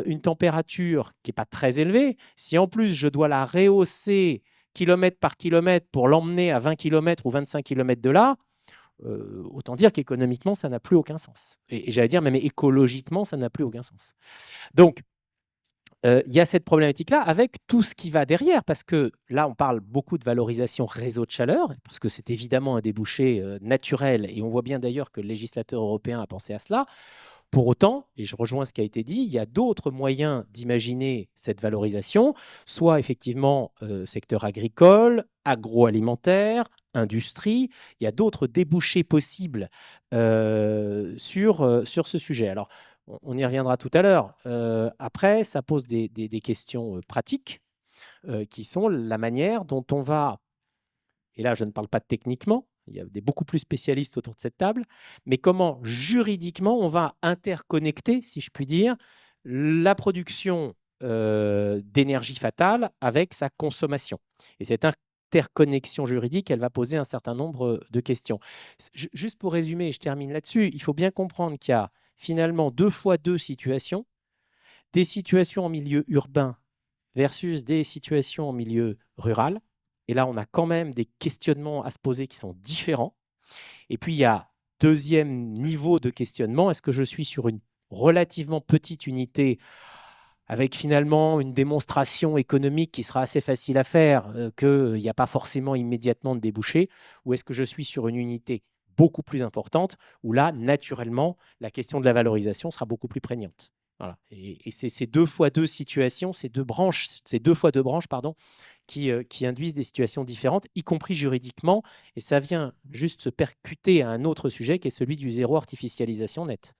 une température qui n'est pas très élevée. Si en plus je dois la rehausser kilomètre par kilomètre pour l'emmener à 20 km ou 25 km de là, autant dire qu'économiquement, ça n'a plus aucun sens. Et j'allais dire, même écologiquement, ça n'a plus aucun sens. Donc, il y a cette problématique-là avec tout ce qui va derrière, parce que là, on parle beaucoup de valorisation réseau de chaleur, parce que c'est évidemment un débouché naturel, et on voit bien d'ailleurs que le législateur européen a pensé à cela. Pour autant, et je rejoins ce qui a été dit, il y a d'autres moyens d'imaginer cette valorisation, soit effectivement secteur agricole, agroalimentaire, industrie. Il y a d'autres débouchés possibles sur ce sujet. Alors, on y reviendra tout à l'heure. Après, ça pose des questions pratiques qui sont la manière dont on va, et là je ne parle pas techniquement, il y a beaucoup plus spécialistes autour de cette table, mais comment juridiquement on va interconnecter, si je puis dire, la production d'énergie fatale avec sa consommation. Et cette interconnexion juridique, elle va poser un certain nombre de questions. Juste pour résumer, et je termine là-dessus, il faut bien comprendre qu'il y a finalement 2 fois 2 situations, des situations en milieu urbain versus des situations en milieu rural. Et là, on a quand même des questionnements à se poser qui sont différents. Et puis, il y a deuxième niveau de questionnement. Est-ce que je suis sur une relativement petite unité avec finalement une démonstration économique qui sera assez facile à faire, qu'il n'y a pas forcément immédiatement de débouché, ou est-ce que je suis sur une unité beaucoup plus importante, où là, naturellement, la question de la valorisation sera beaucoup plus prégnante. Voilà. Et c'est ces 2 fois 2 situations, ces 2 fois 2 branches, pardon, qui induisent des situations différentes, y compris juridiquement. Et ça vient juste se percuter à un autre sujet qui est celui du zéro artificialisation nette.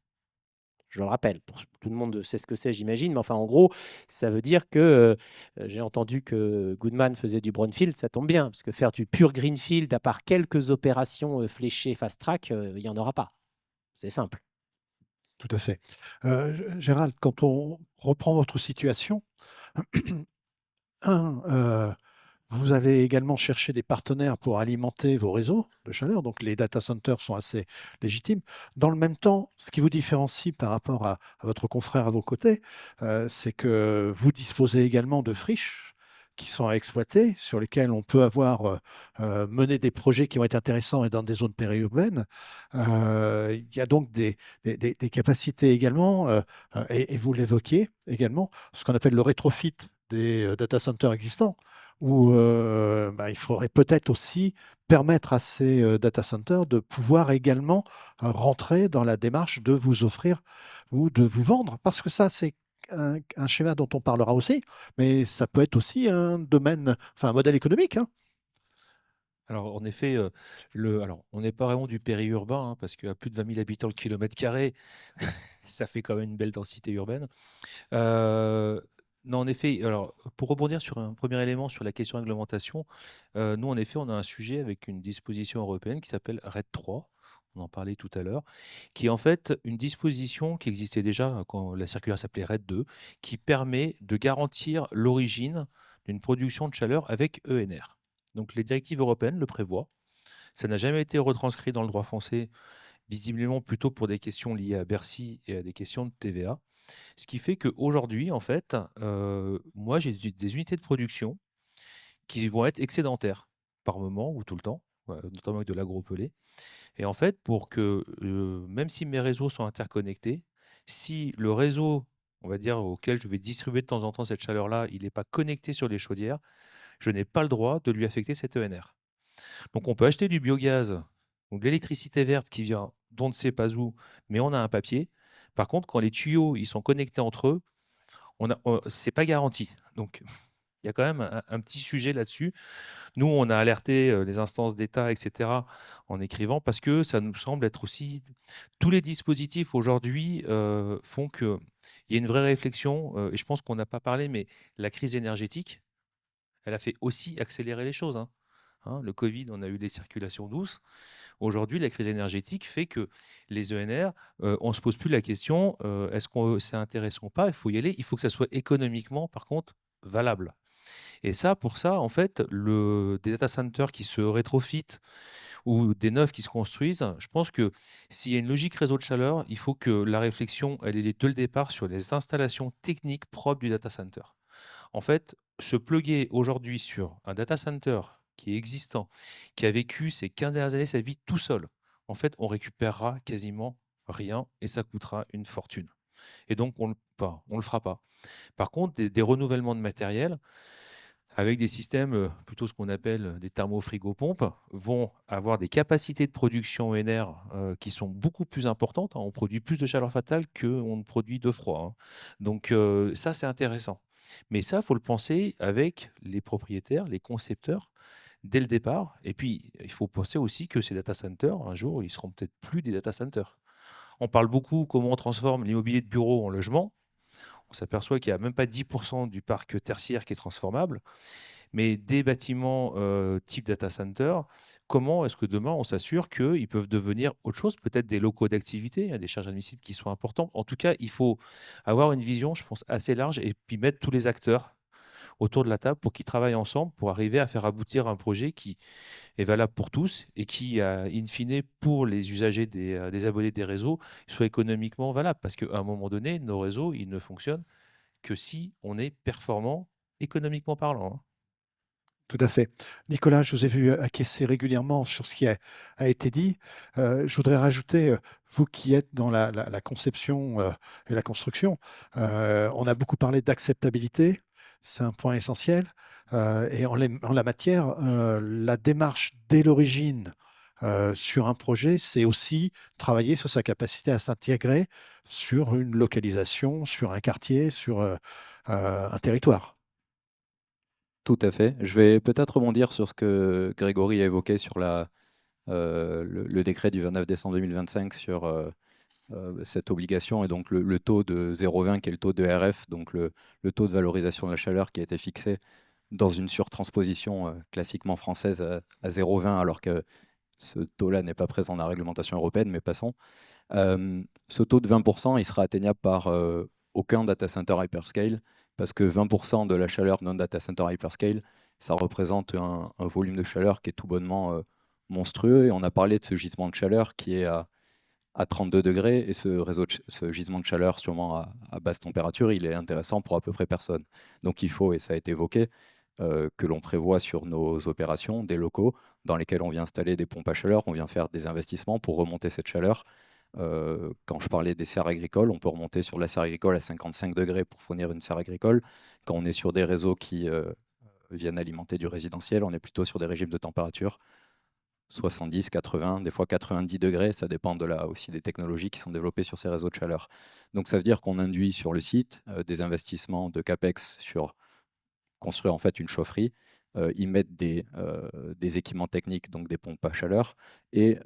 Je le rappelle, tout le monde sait ce que c'est, j'imagine, mais enfin, en gros, ça veut dire que j'ai entendu que Goodman faisait du brownfield, ça tombe bien, parce que faire du pur greenfield, à part quelques opérations fléchées fast-track, il n'y en aura pas. C'est simple. Tout à fait. Gérald, quand on reprend votre situation, vous avez également cherché des partenaires pour alimenter vos réseaux de chaleur, donc les data centers sont assez légitimes. Dans le même temps, ce qui vous différencie par rapport à votre confrère à vos côtés, c'est que vous disposez également de friches qui sont à exploiter, sur lesquelles on peut avoir mené des projets qui vont être intéressants et dans des zones périurbaines. Il y a donc des capacités également, et vous l'évoquiez également, ce qu'on appelle le rétrofit des data centers existants, où il faudrait peut-être aussi permettre à ces data centers de pouvoir également rentrer dans la démarche de vous offrir ou de vous vendre, parce que ça, c'est un schéma dont on parlera aussi, mais ça peut être aussi un domaine, enfin un modèle économique, hein. Alors, en effet, on n'est pas vraiment du périurbain, hein, parce qu'à plus de 20 000 habitants le kilomètre carré, ça fait quand même une belle densité urbaine. Non, en effet, alors, pour rebondir sur un premier élément sur la question réglementation, nous, en effet, on a un sujet avec une disposition européenne qui s'appelle RED 3. On en parlait tout à l'heure, qui est en fait une disposition qui existait déjà quand la circulaire s'appelait RED 2, qui permet de garantir l'origine d'une production de chaleur avec ENR. Donc les directives européennes le prévoient. Ça n'a jamais été retranscrit dans le droit français, visiblement plutôt pour des questions liées à Bercy et à des questions de TVA. Ce qui fait qu'aujourd'hui, en fait, moi, j'ai des unités de production qui vont être excédentaires par moment ou tout le temps, notamment avec de l'agro-pelé. Et en fait, pour que, même si mes réseaux sont interconnectés, si le réseau, on va dire, auquel je vais distribuer de temps en temps cette chaleur-là, il n'est pas connecté sur les chaudières, je n'ai pas le droit de lui affecter cet ENR. Donc on peut acheter du biogaz ou de l'électricité verte qui vient d'on ne sait pas où, mais on a un papier. Par contre, quand les tuyaux ils sont connectés entre eux, c'est pas garanti. Donc il y a quand même un petit sujet là-dessus. Nous, on a alerté les instances d'État, etc., en écrivant, parce que ça nous semble être aussi... Tous les dispositifs aujourd'hui font qu'il y a une vraie réflexion, et je pense qu'on n'a pas parlé, mais la crise énergétique, elle a fait aussi accélérer les choses, hein. hein. Le Covid, on a eu des circulations douces. Aujourd'hui, la crise énergétique fait que les ENR, on ne se pose plus la question, est-ce que c'est intéressant ou pas? Il faut y aller. Il faut que ça soit économiquement, par contre, valable. Et ça, pour ça, en fait, des data centers qui se rétrofitent ou des neufs qui se construisent, je pense que s'il y a une logique réseau de chaleur, il faut que la réflexion, elle est dès le départ sur les installations techniques propres du data center. En fait, se plugger aujourd'hui sur un data center qui est existant, qui a vécu ces 15 dernières années sa vie tout seul, en fait, on récupérera quasiment rien et ça coûtera une fortune. Et donc, on ne le fera pas. Par contre, des renouvellements de matériel, avec des systèmes, plutôt ce qu'on appelle des thermofrigo-pompes, vont avoir des capacités de production ENR qui sont beaucoup plus importantes, hein. On produit plus de chaleur fatale qu'on ne produit de froid, hein. Donc ça, c'est intéressant. Mais ça, il faut le penser avec les propriétaires, les concepteurs, dès le départ. Et puis, il faut penser aussi que ces data centers, un jour, ils seront peut-être plus des data centers. On parle beaucoup comment on transforme l'immobilier de bureau en logement. On s'aperçoit qu'il n'y a même pas 10% du parc tertiaire qui est transformable. Mais des bâtiments type data center, comment est-ce que demain on s'assure qu'ils peuvent devenir autre chose, peut-être des locaux d'activité, hein, des charges admissibles qui soient importantes. En tout cas, il faut avoir une vision, je pense, assez large et puis mettre tous les acteurs autour de la table pour qu'ils travaillent ensemble pour arriver à faire aboutir un projet qui est valable pour tous et qui, in fine, pour les usagers des abonnés des réseaux, soit économiquement valable. Parce qu'à un moment donné, nos réseaux, ils ne fonctionnent que si on est performant économiquement parlant, hein. Tout à fait. Nicolas, je vous ai vu acquiescer régulièrement sur ce qui a été dit. Je voudrais rajouter, vous qui êtes dans la conception et la construction, on a beaucoup parlé d'acceptabilité, c'est un point essentiel. Et en la matière, la démarche dès l'origine sur un projet, c'est aussi travailler sur sa capacité à s'intégrer sur une localisation, sur un quartier, sur un territoire. Tout à fait. Je vais peut-être rebondir sur ce que Grégory a évoqué sur le décret du 29 décembre 2025 sur cette obligation et donc le taux de 0,20 qui est le taux de RF, donc le taux de valorisation de la chaleur qui a été fixé dans une surtransposition classiquement française à 0,20 alors que ce taux-là n'est pas présent dans la réglementation européenne, mais passons. Ce taux de 20%, il sera atteignable par aucun data center hyperscale, parce que 20% de la chaleur d'un data center hyperscale, ça représente un volume de chaleur qui est tout bonnement monstrueux. Et on a parlé de ce gisement de chaleur qui est à 32 degrés, et ce gisement de chaleur sûrement à basse température, il est intéressant pour à peu près personne. Donc il faut, et ça a été évoqué, que l'on prévoit sur nos opérations des locaux dans lesquels on vient installer des pompes à chaleur, on vient faire des investissements pour remonter cette chaleur. Quand je parlais des serres agricoles, on peut remonter sur la serre agricole à 55 degrés pour fournir une serre agricole. Quand on est sur des réseaux qui viennent alimenter du résidentiel, on est plutôt sur des régimes de température 70, 80, des fois 90 degrés, ça dépend aussi des technologies qui sont développées sur ces réseaux de chaleur. Donc ça veut dire qu'on induit sur le site des investissements de CAPEX sur construire en fait une chaufferie, y mettre des équipements techniques, donc des pompes à chaleur, et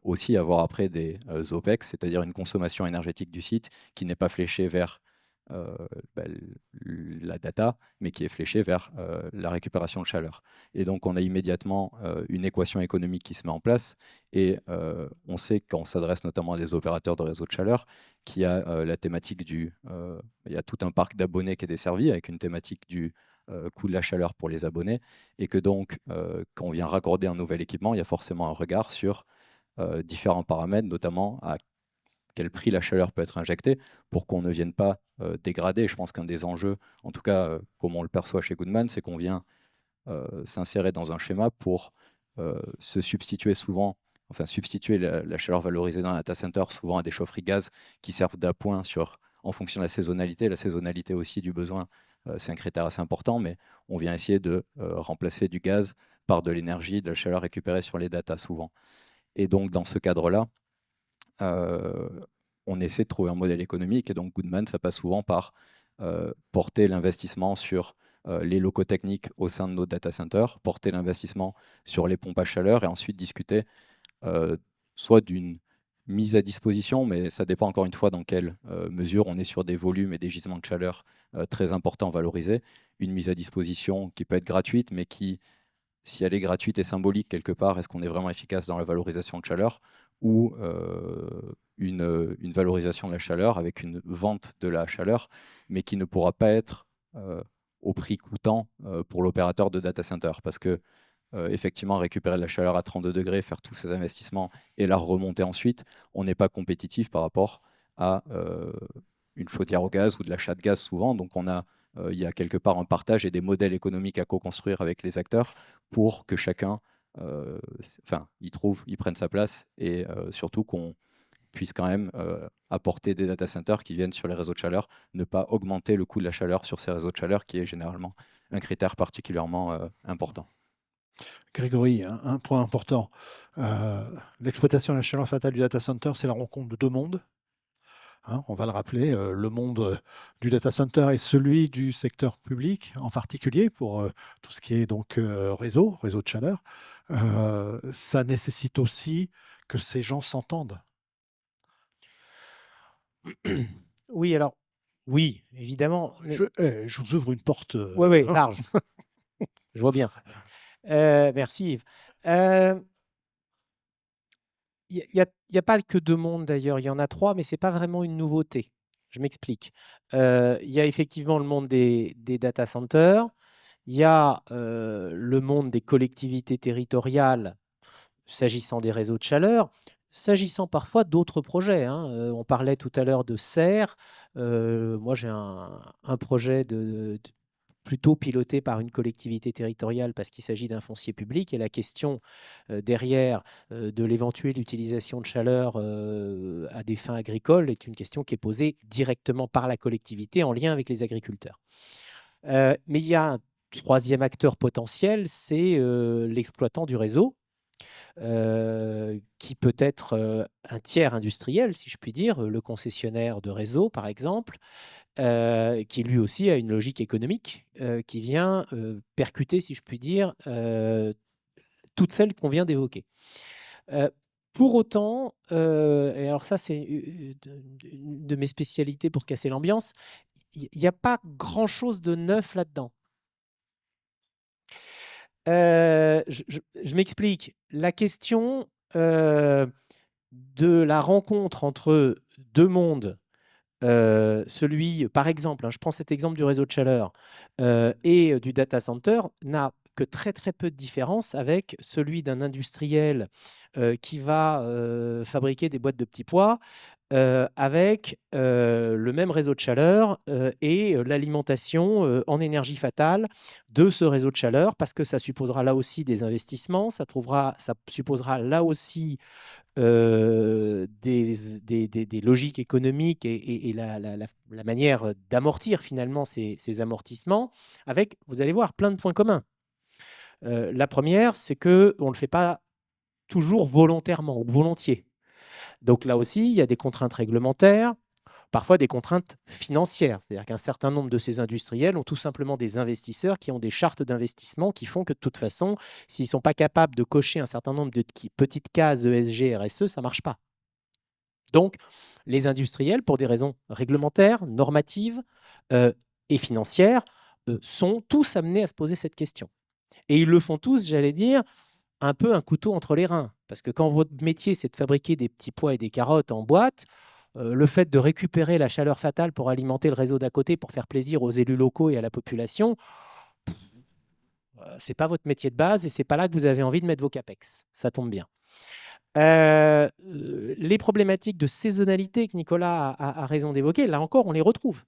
aussi avoir après des OPEX, c'est-à-dire une consommation énergétique du site qui n'est pas fléchée vers la data, mais qui est fléchée vers la récupération de chaleur. Et donc on a immédiatement une équation économique qui se met en place, et on sait quand on s'adresse notamment à des opérateurs de réseau de chaleur, qu'il y a la thématique il y a tout un parc d'abonnés qui est desservi avec une thématique du coût de la chaleur pour les abonnés, et que donc quand on vient raccorder un nouvel équipement, il y a forcément un regard sur différents paramètres, notamment à quel prix la chaleur peut être injectée pour qu'on ne vienne pas dégrader. Je pense qu'un des enjeux, en tout cas comme on le perçoit chez Goodman, c'est qu'on vient s'insérer dans un schéma pour se substituer souvent, enfin substituer la chaleur valorisée dans un data center souvent à des chaufferies gaz qui servent d'appoint en fonction de la saisonnalité aussi du besoin. C'est un critère assez important, mais on vient essayer de remplacer du gaz par de l'énergie, de la chaleur récupérée sur les data souvent. Et donc dans ce cadre-là, on essaie de trouver un modèle économique, et donc Goodman, ça passe souvent par porter l'investissement sur les locaux techniques au sein de nos data centers, porter l'investissement sur les pompes à chaleur, et ensuite discuter soit d'une mise à disposition, mais ça dépend encore une fois dans quelle mesure on est sur des volumes et des gisements de chaleur très importants valorisés, une mise à disposition qui peut être gratuite, mais qui, si elle est gratuite et symbolique quelque part, est-ce qu'on est vraiment efficace dans la valorisation de chaleur ou une valorisation de la chaleur avec une vente de la chaleur, mais qui ne pourra pas être au prix coûtant pour l'opérateur de data center, parce que effectivement, récupérer de la chaleur à 32 degrés, faire tous ces investissements et la remonter ensuite, on n'est pas compétitif par rapport à une chaudière au gaz ou de l'achat de gaz souvent. Donc il y a quelque part un partage et des modèles économiques à co-construire avec les acteurs pour que chacun il prenne sa place et surtout qu'on puisse quand même apporter des data centers qui viennent sur les réseaux de chaleur, ne pas augmenter le coût de la chaleur sur ces réseaux de chaleur qui est généralement un critère particulièrement important. Grégory, un point important. L'exploitation de la chaleur fatale du data center, c'est la rencontre de deux mondes. On va le rappeler, le monde du data center est celui du secteur public, en particulier pour tout ce qui est donc réseau de chaleur. Ça nécessite aussi que ces gens s'entendent. Oui, alors, oui, évidemment. Je vous ouvre une porte. Oui, large. Je vois bien. Merci Yves. Il n'y a pas que deux mondes d'ailleurs, il y en a trois, mais ce n'est pas vraiment une nouveauté. Je m'explique. Il y a effectivement le monde des data centers, il y a le monde des collectivités territoriales s'agissant des réseaux de chaleur, s'agissant parfois d'autres projets. On parlait tout à l'heure de serre. Moi, j'ai un projet plutôt piloté par une collectivité territoriale parce qu'il s'agit d'un foncier public et la question derrière de l'éventuelle utilisation de chaleur à des fins agricoles est une question qui est posée directement par la collectivité en lien avec les agriculteurs. Mais il y a un troisième acteur potentiel, c'est l'exploitant du réseau, qui peut être un tiers industriel, si je puis dire, le concessionnaire de réseau, par exemple, qui lui aussi a une logique économique qui vient percuter, si je puis dire, toutes celles qu'on vient d'évoquer. Pour autant, et alors ça c'est une de mes spécialités pour casser l'ambiance, il n'y a pas grand-chose de neuf là-dedans. Je m'explique. La question de la rencontre entre deux mondes, celui, par exemple, je prends cet exemple du réseau de chaleur et du data center, n'a que très très peu de différence avec celui d'un industriel qui va fabriquer des boîtes de petits pois avec le même réseau de chaleur et l'alimentation en énergie fatale de ce réseau de chaleur, parce que ça supposera là aussi des investissements, ça supposera là aussi des logiques économiques et la manière d'amortir finalement ces amortissements, avec, vous allez voir, plein de points communs. La première, c'est qu'on ne le fait pas toujours volontairement ou volontiers. Donc là aussi, il y a des contraintes réglementaires, parfois des contraintes financières. C'est-à-dire qu'un certain nombre de ces industriels ont tout simplement des investisseurs qui ont des chartes d'investissement qui font que de toute façon, s'ils ne sont pas capables de cocher un certain nombre de petites cases ESG, RSE, ça ne marche pas. Donc, les industriels, pour des raisons réglementaires, normatives et financières, sont tous amenés à se poser cette question. Et ils le font tous, j'allais dire, un peu un couteau entre les reins. Parce que quand votre métier, c'est de fabriquer des petits pois et des carottes en boîte, le fait de récupérer la chaleur fatale pour alimenter le réseau d'à côté, pour faire plaisir aux élus locaux et à la population, ce n'est pas votre métier de base et ce n'est pas là que vous avez envie de mettre vos capex. Ça tombe bien. Les problématiques de saisonnalité que Nicolas a raison d'évoquer, là encore, on les retrouve.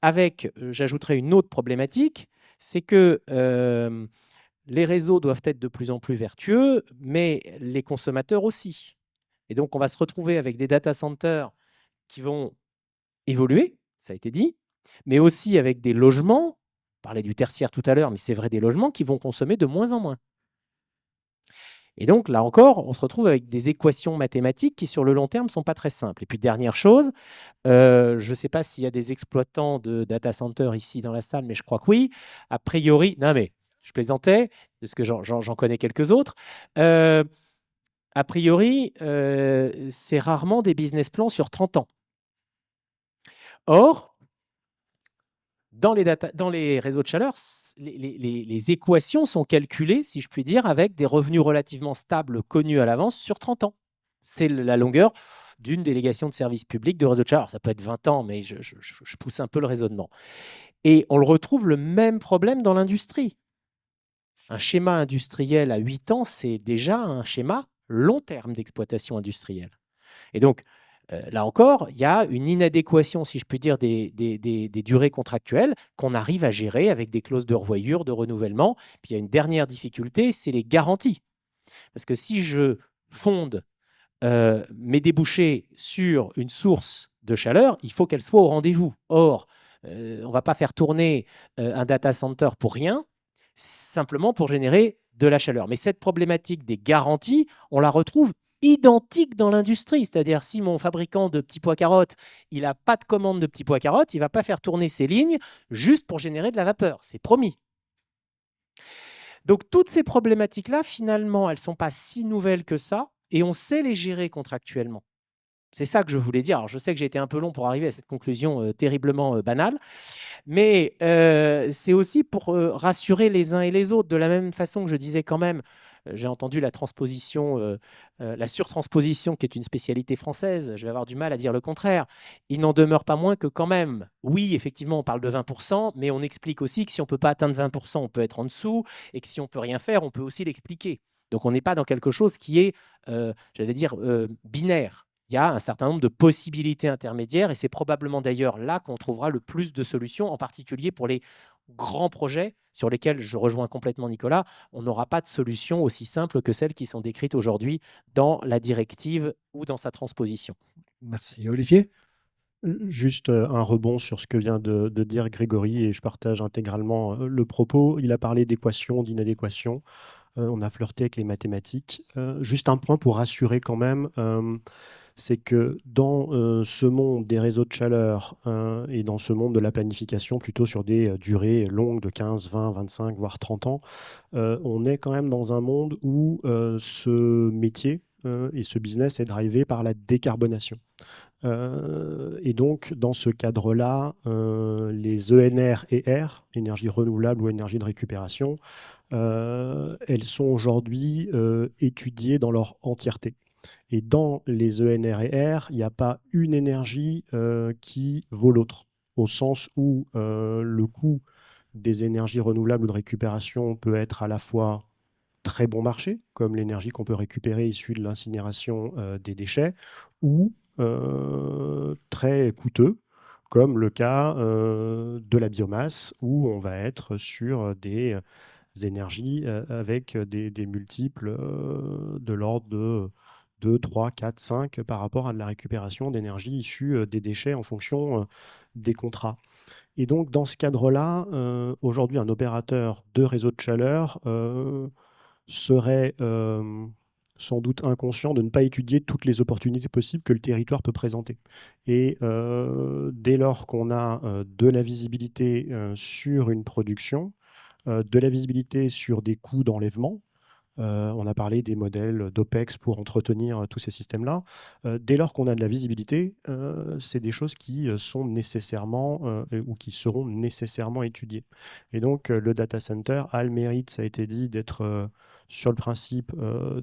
Avec, j'ajouterai une autre problématique, c'est que les réseaux doivent être de plus en plus vertueux, mais les consommateurs aussi. Et donc, on va se retrouver avec des data centers qui vont évoluer, ça a été dit, mais aussi avec des logements, on parlait du tertiaire tout à l'heure, mais c'est vrai des logements qui vont consommer de moins en moins. Et donc, là encore, on se retrouve avec des équations mathématiques qui, sur le long terme, ne sont pas très simples. Et puis, dernière chose, je ne sais pas s'il y a des exploitants de data centers ici dans la salle, mais je crois que oui. A priori, non mais je plaisantais, parce que j'en connais quelques autres. A priori, c'est rarement des business plans sur 30 ans. Or, Dans les réseaux de chaleur, les équations sont calculées, si je puis dire, avec des revenus relativement stables connus à l'avance sur 30 ans. C'est la longueur d'une délégation de service public de réseau de chaleur. Ça peut être 20 ans, mais je pousse un peu le raisonnement. Et on le retrouve le même problème dans l'industrie. Un schéma industriel à 8 ans, c'est déjà un schéma long terme d'exploitation industrielle. Et donc, là encore, il y a une inadéquation, si je puis dire, des durées contractuelles qu'on arrive à gérer avec des clauses de revoyure, de renouvellement. Puis il y a une dernière difficulté, c'est les garanties. Parce que si je fonde mes débouchés sur une source de chaleur, il faut qu'elle soit au rendez-vous. Or, on ne va pas faire tourner un data center pour rien, simplement pour générer de la chaleur. Mais cette problématique des garanties, on la retrouve identique dans l'industrie. C'est-à-dire, si mon fabricant de petits pois carottes, il n'a pas de commande de petits pois carottes, il ne va pas faire tourner ses lignes juste pour générer de la vapeur. C'est promis. Donc, toutes ces problématiques-là, finalement, elles ne sont pas si nouvelles que ça et on sait les gérer contractuellement. C'est ça que je voulais dire. Alors, je sais que j'ai été un peu long pour arriver à cette conclusion terriblement banale, mais c'est aussi pour rassurer les uns et les autres. De la même façon que je disais quand même, j'ai entendu la transposition, la surtransposition qui est une spécialité française. Je vais avoir du mal à dire le contraire. Il n'en demeure pas moins que quand même, oui, effectivement, on parle de 20%, mais on explique aussi que si on ne peut pas atteindre 20%, on peut être en dessous, et que si on ne peut rien faire, on peut aussi l'expliquer. Donc, on n'est pas dans quelque chose qui est, j'allais dire, binaire. Il y a un certain nombre de possibilités intermédiaires et c'est probablement d'ailleurs là qu'on trouvera le plus de solutions, en particulier pour les grands projets sur lesquels je rejoins complètement Nicolas. On n'aura pas de solution aussi simple que celles qui sont décrites aujourd'hui dans la directive ou dans sa transposition. Merci. Olivier? Juste un rebond sur ce que vient de dire Grégory, et je partage intégralement le propos. Il a parlé d'équation, d'inadéquation. On a flirté avec les mathématiques. Juste un point pour rassurer quand même, c'est que dans ce monde des réseaux de chaleur et dans ce monde de la planification, plutôt sur des durées longues de 15, 20, 25, voire 30 ans, on est quand même dans un monde où ce métier et ce business est drivé par la décarbonation. Et donc, dans ce cadre-là, les ENR et R, énergie renouvelable ou énergie de récupération, elles sont aujourd'hui étudiées dans leur entièreté. Et dans les ENR et R, il n'y a pas une énergie qui vaut l'autre, au sens où le coût des énergies renouvelables ou de récupération peut être à la fois très bon marché, comme l'énergie qu'on peut récupérer issue de l'incinération des déchets, ou très coûteux, comme le cas de la biomasse, où on va être sur des énergies avec des multiples de l'ordre de 2, 3, 4, 5 par rapport à de la récupération d'énergie issue des déchets en fonction des contrats. Et donc, dans ce cadre-là, aujourd'hui, un opérateur de réseau de chaleur serait sans doute inconscient de ne pas étudier toutes les opportunités possibles que le territoire peut présenter. Et dès lors qu'on a de la visibilité sur une production, de la visibilité sur des coûts d'enlèvement, on a parlé des modèles d'OPEX pour entretenir tous ces systèmes-là. Dès lors qu'on a de la visibilité, c'est des choses qui sont nécessairement ou qui seront nécessairement étudiées. Et donc, le data center a le mérite, ça a été dit, d'être sur le principe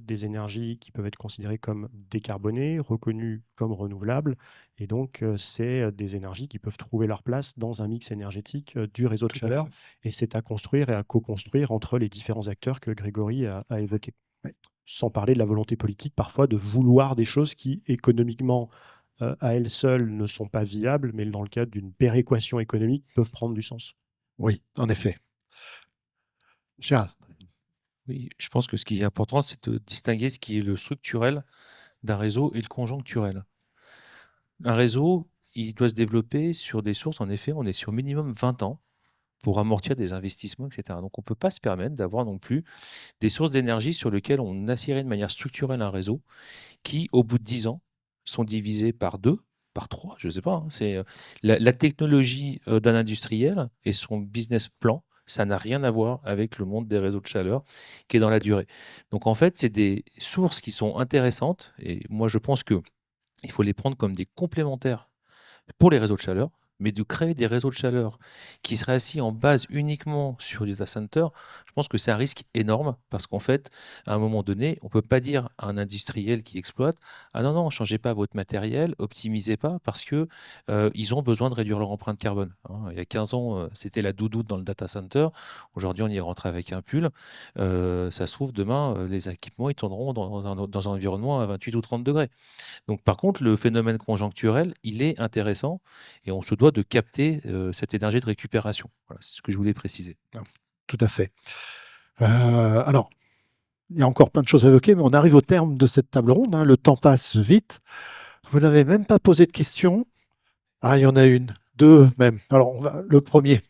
des énergies qui peuvent être considérées comme décarbonées, reconnues comme renouvelables. Et donc, c'est des énergies qui peuvent trouver leur place dans un mix énergétique du réseau de chaleur. Et c'est à construire et à co-construire entre les différents acteurs que Grégory a évoqués. Oui. Sans parler de la volonté politique, parfois, de vouloir des choses qui, économiquement, à elles seules, ne sont pas viables, mais dans le cadre d'une péréquation économique, peuvent prendre du sens. Oui, en effet. Gérald? Oui, je pense que ce qui est important, c'est de distinguer ce qui est le structurel d'un réseau et le conjoncturel. Un réseau, il doit se développer sur des sources, en effet, on est sur minimum 20 ans pour amortir des investissements, etc. Donc, on ne peut pas se permettre d'avoir non plus des sources d'énergie sur lesquelles on assierait de manière structurelle un réseau qui, au bout de 10 ans, sont divisés par 2, par 3, je ne sais pas. Hein. C'est la technologie d'un industriel et son business plan, ça n'a rien à voir avec le monde des réseaux de chaleur qui est dans la durée. Donc, en fait, c'est des sources qui sont intéressantes et moi, je pense qu'il faut les prendre comme des complémentaires pour les réseaux de chaleur, mais de créer des réseaux de chaleur qui seraient assis en base uniquement sur du data center, je pense que c'est un risque énorme parce qu'en fait, à un moment donné, on ne peut pas dire à un industriel qui exploite: ah non, non, changez pas votre matériel, optimisez pas parce que ils ont besoin de réduire leur empreinte carbone. Hein. Il y a 15 ans, c'était la doudoune dans le data center. Aujourd'hui, on y est rentré avec un pull. Ça se trouve, demain, les équipements, ils tourneront dans un environnement à 28 ou 30 degrés. Donc, par contre, le phénomène conjoncturel, il est intéressant et on se doit de capter cette énergie de récupération. Voilà, c'est ce que je voulais préciser. Tout à fait. Alors, il y a encore plein de choses à évoquer, mais on arrive au terme de cette table ronde. Hein. Le temps passe vite. Vous n'avez même pas posé de questions. Ah, il y en a une, deux même. Alors, le premier.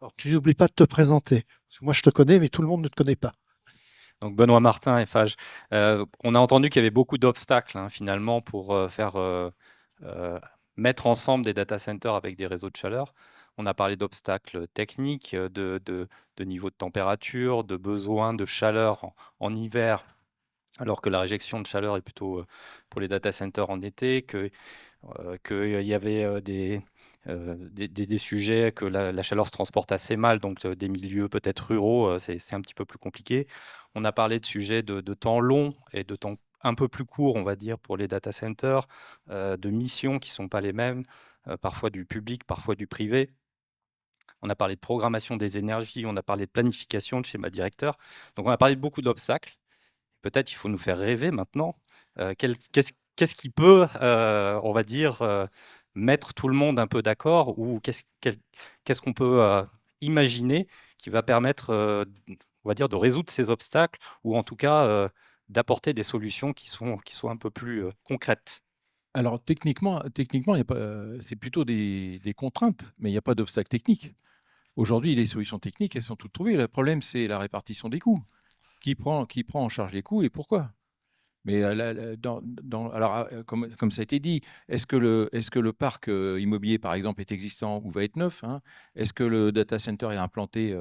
Alors, tu n'oublies pas de te présenter. Parce que moi, je te connais, mais tout le monde ne te connaît pas. Donc Benoît Martin, FH. On a entendu qu'il y avait beaucoup d'obstacles finalement pour mettre ensemble des data centers avec des réseaux de chaleur. On a parlé d'obstacles techniques, de niveau de température, de besoin de chaleur en hiver, alors que la réjection de chaleur est plutôt pour les data centers en été, qu'il y avait des sujets que la chaleur se transporte assez mal, donc des milieux peut-être ruraux, c'est un petit peu plus compliqué. On a parlé de sujets de temps long et de temps un peu plus court, on va dire, pour les data centers, de missions qui ne sont pas les mêmes, parfois du public, parfois du privé. On a parlé de programmation des énergies, on a parlé de planification, de schéma directeur. Donc on a parlé de beaucoup d'obstacles. Peut-être il faut nous faire rêver maintenant. Qu'est-ce qui peut, on va dire, mettre tout le monde un peu d'accord, ou qu'est-ce qu'on peut imaginer qui va permettre, on va dire, de résoudre ces obstacles, ou en tout cas d'apporter des solutions qui sont un peu plus concrètes. Alors techniquement, il y a pas, c'est plutôt des contraintes, mais il n'y a pas d'obstacle technique. Aujourd'hui, les solutions techniques, elles sont toutes trouvées. Le problème, c'est la répartition des coûts. Qui prend en charge les coûts et pourquoi? Mais alors, comme ça a été dit, est-ce que le parc immobilier, par exemple, est existant ou va être neuf, hein? Est-ce que le data center est implanté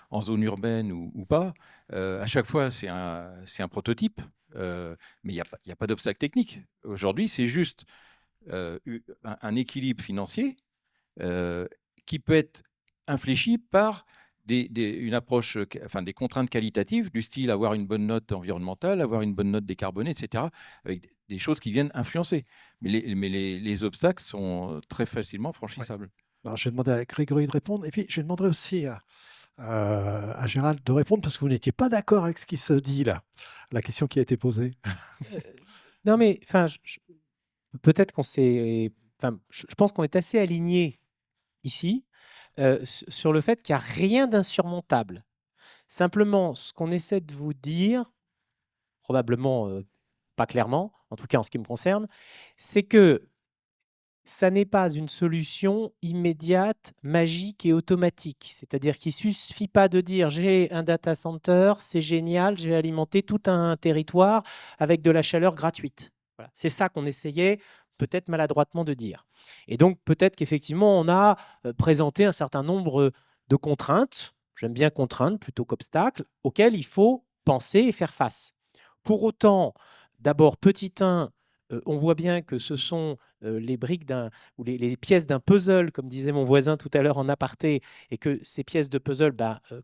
en zone urbaine ou pas? À chaque fois, c'est un prototype, mais il n'y a pas d'obstacle technique. Aujourd'hui, c'est juste un équilibre financier qui peut être infléchi par une approche, enfin des contraintes qualitatives du style avoir une bonne note environnementale, avoir une bonne note décarbonée, etc., avec des choses qui viennent influencer. Mais les obstacles sont très facilement franchissables. Alors, je vais demander à Grégory de répondre. Et puis, je vais demander aussi à Gérald de répondre parce que vous n'étiez pas d'accord avec ce qui se dit là, la question qui a été posée. Non, mais peut-être qu'on s'est. Je pense qu'on est assez alignés ici sur le fait qu'il n'y a rien d'insurmontable. Simplement, ce qu'on essaie de vous dire, probablement pas clairement, en tout cas en ce qui me concerne, c'est que ça n'est pas une solution immédiate, magique et automatique. C'est-à-dire qu'il ne suffit pas de dire j'ai un data center, c'est génial, je vais alimenter tout un territoire avec de la chaleur gratuite. Voilà. C'est ça qu'on essayait peut-être maladroitement de dire. Et donc peut-être qu'effectivement on a présenté un certain nombre de contraintes, j'aime bien contraintes plutôt qu'obstacles, auxquelles il faut penser et faire face. Pour autant, d'abord petit 1, on voit bien que ce sont les briques ou les pièces d'un puzzle, comme disait mon voisin tout à l'heure en aparté, et que ces pièces de puzzle,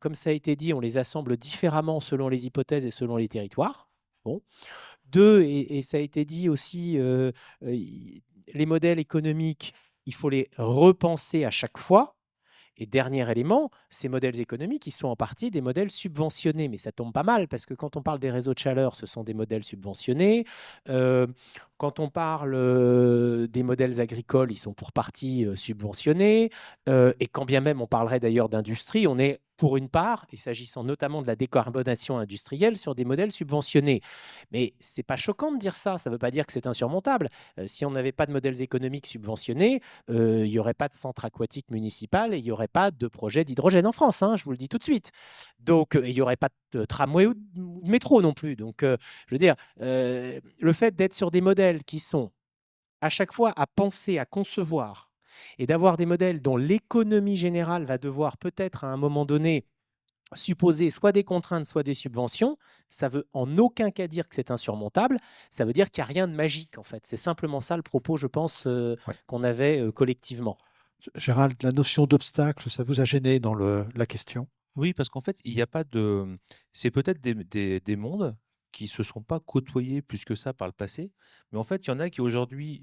comme ça a été dit, on les assemble différemment selon les hypothèses et selon les territoires. Bon. 2, et ça a été dit aussi, les modèles économiques, il faut les repenser à chaque fois. Et dernier élément, ces modèles économiques, ils sont en partie des modèles subventionnés. Mais ça tombe pas mal, parce que quand on parle des réseaux de chaleur, ce sont des modèles subventionnés. Quand on parle des modèles agricoles, ils sont pour partie subventionnés. Et quand bien même on parlerait d'ailleurs d'industrie, on est pour une part, et s'agissant notamment de la décarbonation industrielle, sur des modèles subventionnés. Mais ce n'est pas choquant de dire ça, ça ne veut pas dire que c'est insurmontable. Si on n'avait pas de modèles économiques subventionnés, il n'y aurait pas de centre aquatique municipal et il n'y aurait pas de projet d'hydrogène en France, hein, je vous le dis tout de suite. Donc, il n'y aurait pas de tramway ou de métro non plus. Donc, je veux dire, le fait d'être sur des modèles qui sont à chaque fois à penser, à concevoir, et d'avoir des modèles dont l'économie générale va devoir peut-être à un moment donné supposer soit des contraintes, soit des subventions, ça veut en aucun cas dire que c'est insurmontable, ça veut dire qu'il n'y a rien de magique en fait. C'est simplement ça le propos, je pense, qu'on avait collectivement. Gérald, la notion d'obstacle, ça vous a gêné dans la question? Oui, parce qu'en fait, il n'y a pas de. C'est peut-être des mondes qui se sont pas côtoyés plus que ça par le passé, mais en fait, il y en a qui aujourd'hui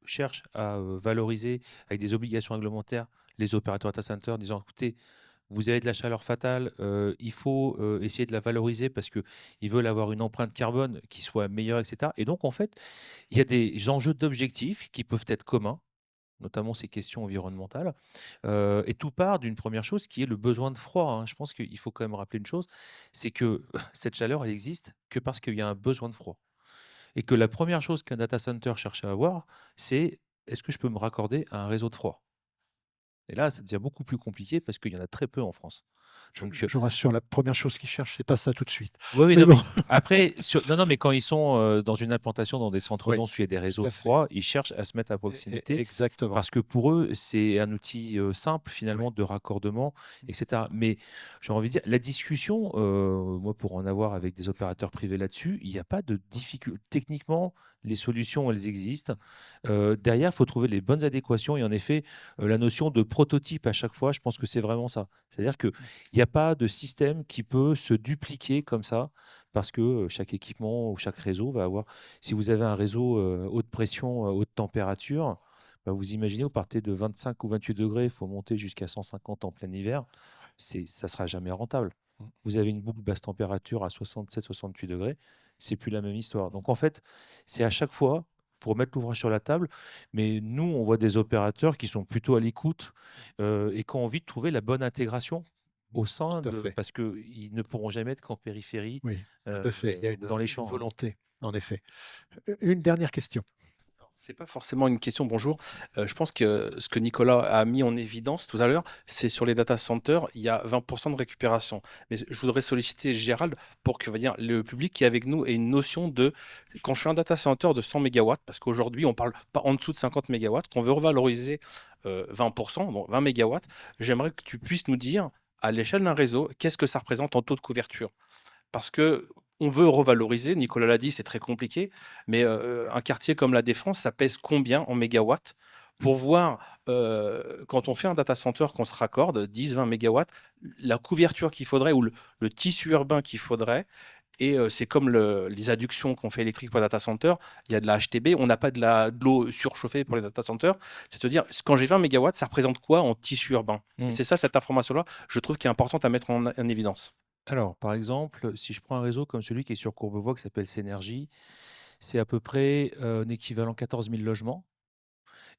cherchent à valoriser avec des obligations réglementaires les opérateurs data center, en disant, écoutez, vous avez de la chaleur fatale, il faut essayer de la valoriser parce qu'ils veulent avoir une empreinte carbone qui soit meilleure, etc. Et donc, en fait, il y a des enjeux d'objectifs qui peuvent être communs, notamment ces questions environnementales. Et tout part d'une première chose qui est le besoin de froid, hein. Je pense qu'il faut quand même rappeler une chose, c'est que cette chaleur, elle existe que parce qu'il y a un besoin de froid. Et que la première chose qu'un data center cherche à avoir, c'est est-ce que je peux me raccorder à un réseau de froid? Et là, ça devient beaucoup plus compliqué parce qu'il y en a très peu en France. Donc, Je vous rassure, la première chose qu'ils cherchent, c'est pas ça tout de suite. oui, oui, Mais non, bon, mais après, non, mais quand ils sont dans une implantation dans des centres oui, denses où il y a des réseaux tout à de fait. froid, ils cherchent à se mettre à proximité Exactement. parce que pour eux, c'est un outil simple finalement de raccordement, etc. Mais j'ai envie de dire, la discussion, moi pour en avoir avec des opérateurs privés là-dessus, il n'y a pas de difficulté. Techniquement, les solutions, elles existent. Derrière, il faut trouver les bonnes adéquations. Et en effet, la notion de prototype à chaque fois, je pense que c'est vraiment ça. C'est-à-dire qu'il n'y a pas de système qui peut se dupliquer comme ça parce que chaque équipement ou chaque réseau va avoir. Si vous avez un réseau haute pression, haute température, bah, vous imaginez, vous partez de 25 ou 28 degrés, il faut monter jusqu'à 150 en plein hiver, ça ne sera jamais rentable. Vous avez une boucle basse température à 67-68 degrés, c'est plus la même histoire. Donc en fait, c'est à chaque fois pour mettre l'ouvrage sur la table, mais nous, on voit des opérateurs qui sont plutôt à l'écoute et qui ont envie de trouver la bonne intégration au sein Tout à de. fait. Parce qu'ils ne pourront jamais être qu'en périphérie Oui, tout à fait. Il y a dans les champs, une hein. volonté, en effet. Une dernière question. C'est pas forcément une question, bonjour. Je pense que ce que Nicolas a mis en évidence tout à l'heure, c'est sur les data centers, il y a 20% de récupération. Mais je voudrais solliciter Gérald pour que, on va dire, le public qui est avec nous ait une notion de, quand je fais un data center de 100 MW, parce qu'aujourd'hui on parle pas en dessous de 50 MW, qu'on veut revaloriser 20%, donc 20 MW, j'aimerais que tu puisses nous dire, à l'échelle d'un réseau, qu'est-ce que ça représente en taux de couverture? Parce que on veut revaloriser, Nicolas l'a dit, c'est très compliqué, mais un quartier comme la Défense, ça pèse combien en mégawatts? Pour voir, quand on fait un data center, qu'on se raccorde 10-20 mégawatts, la couverture qu'il faudrait ou le tissu urbain qu'il faudrait. Et c'est comme les adductions qu'on fait électriques pour les data centers, il y a de la HTB, on n'a pas de l'eau surchauffée pour les data centers. C'est-à-dire, quand j'ai 20 mégawatts, ça représente quoi en tissu urbain? Et c'est ça, cette information-là, je trouve qui est importante à mettre en évidence. Alors, par exemple, si je prends un réseau comme celui qui est sur Courbevoie, qui s'appelle Cénergie, c'est à peu près un équivalent 14 000 logements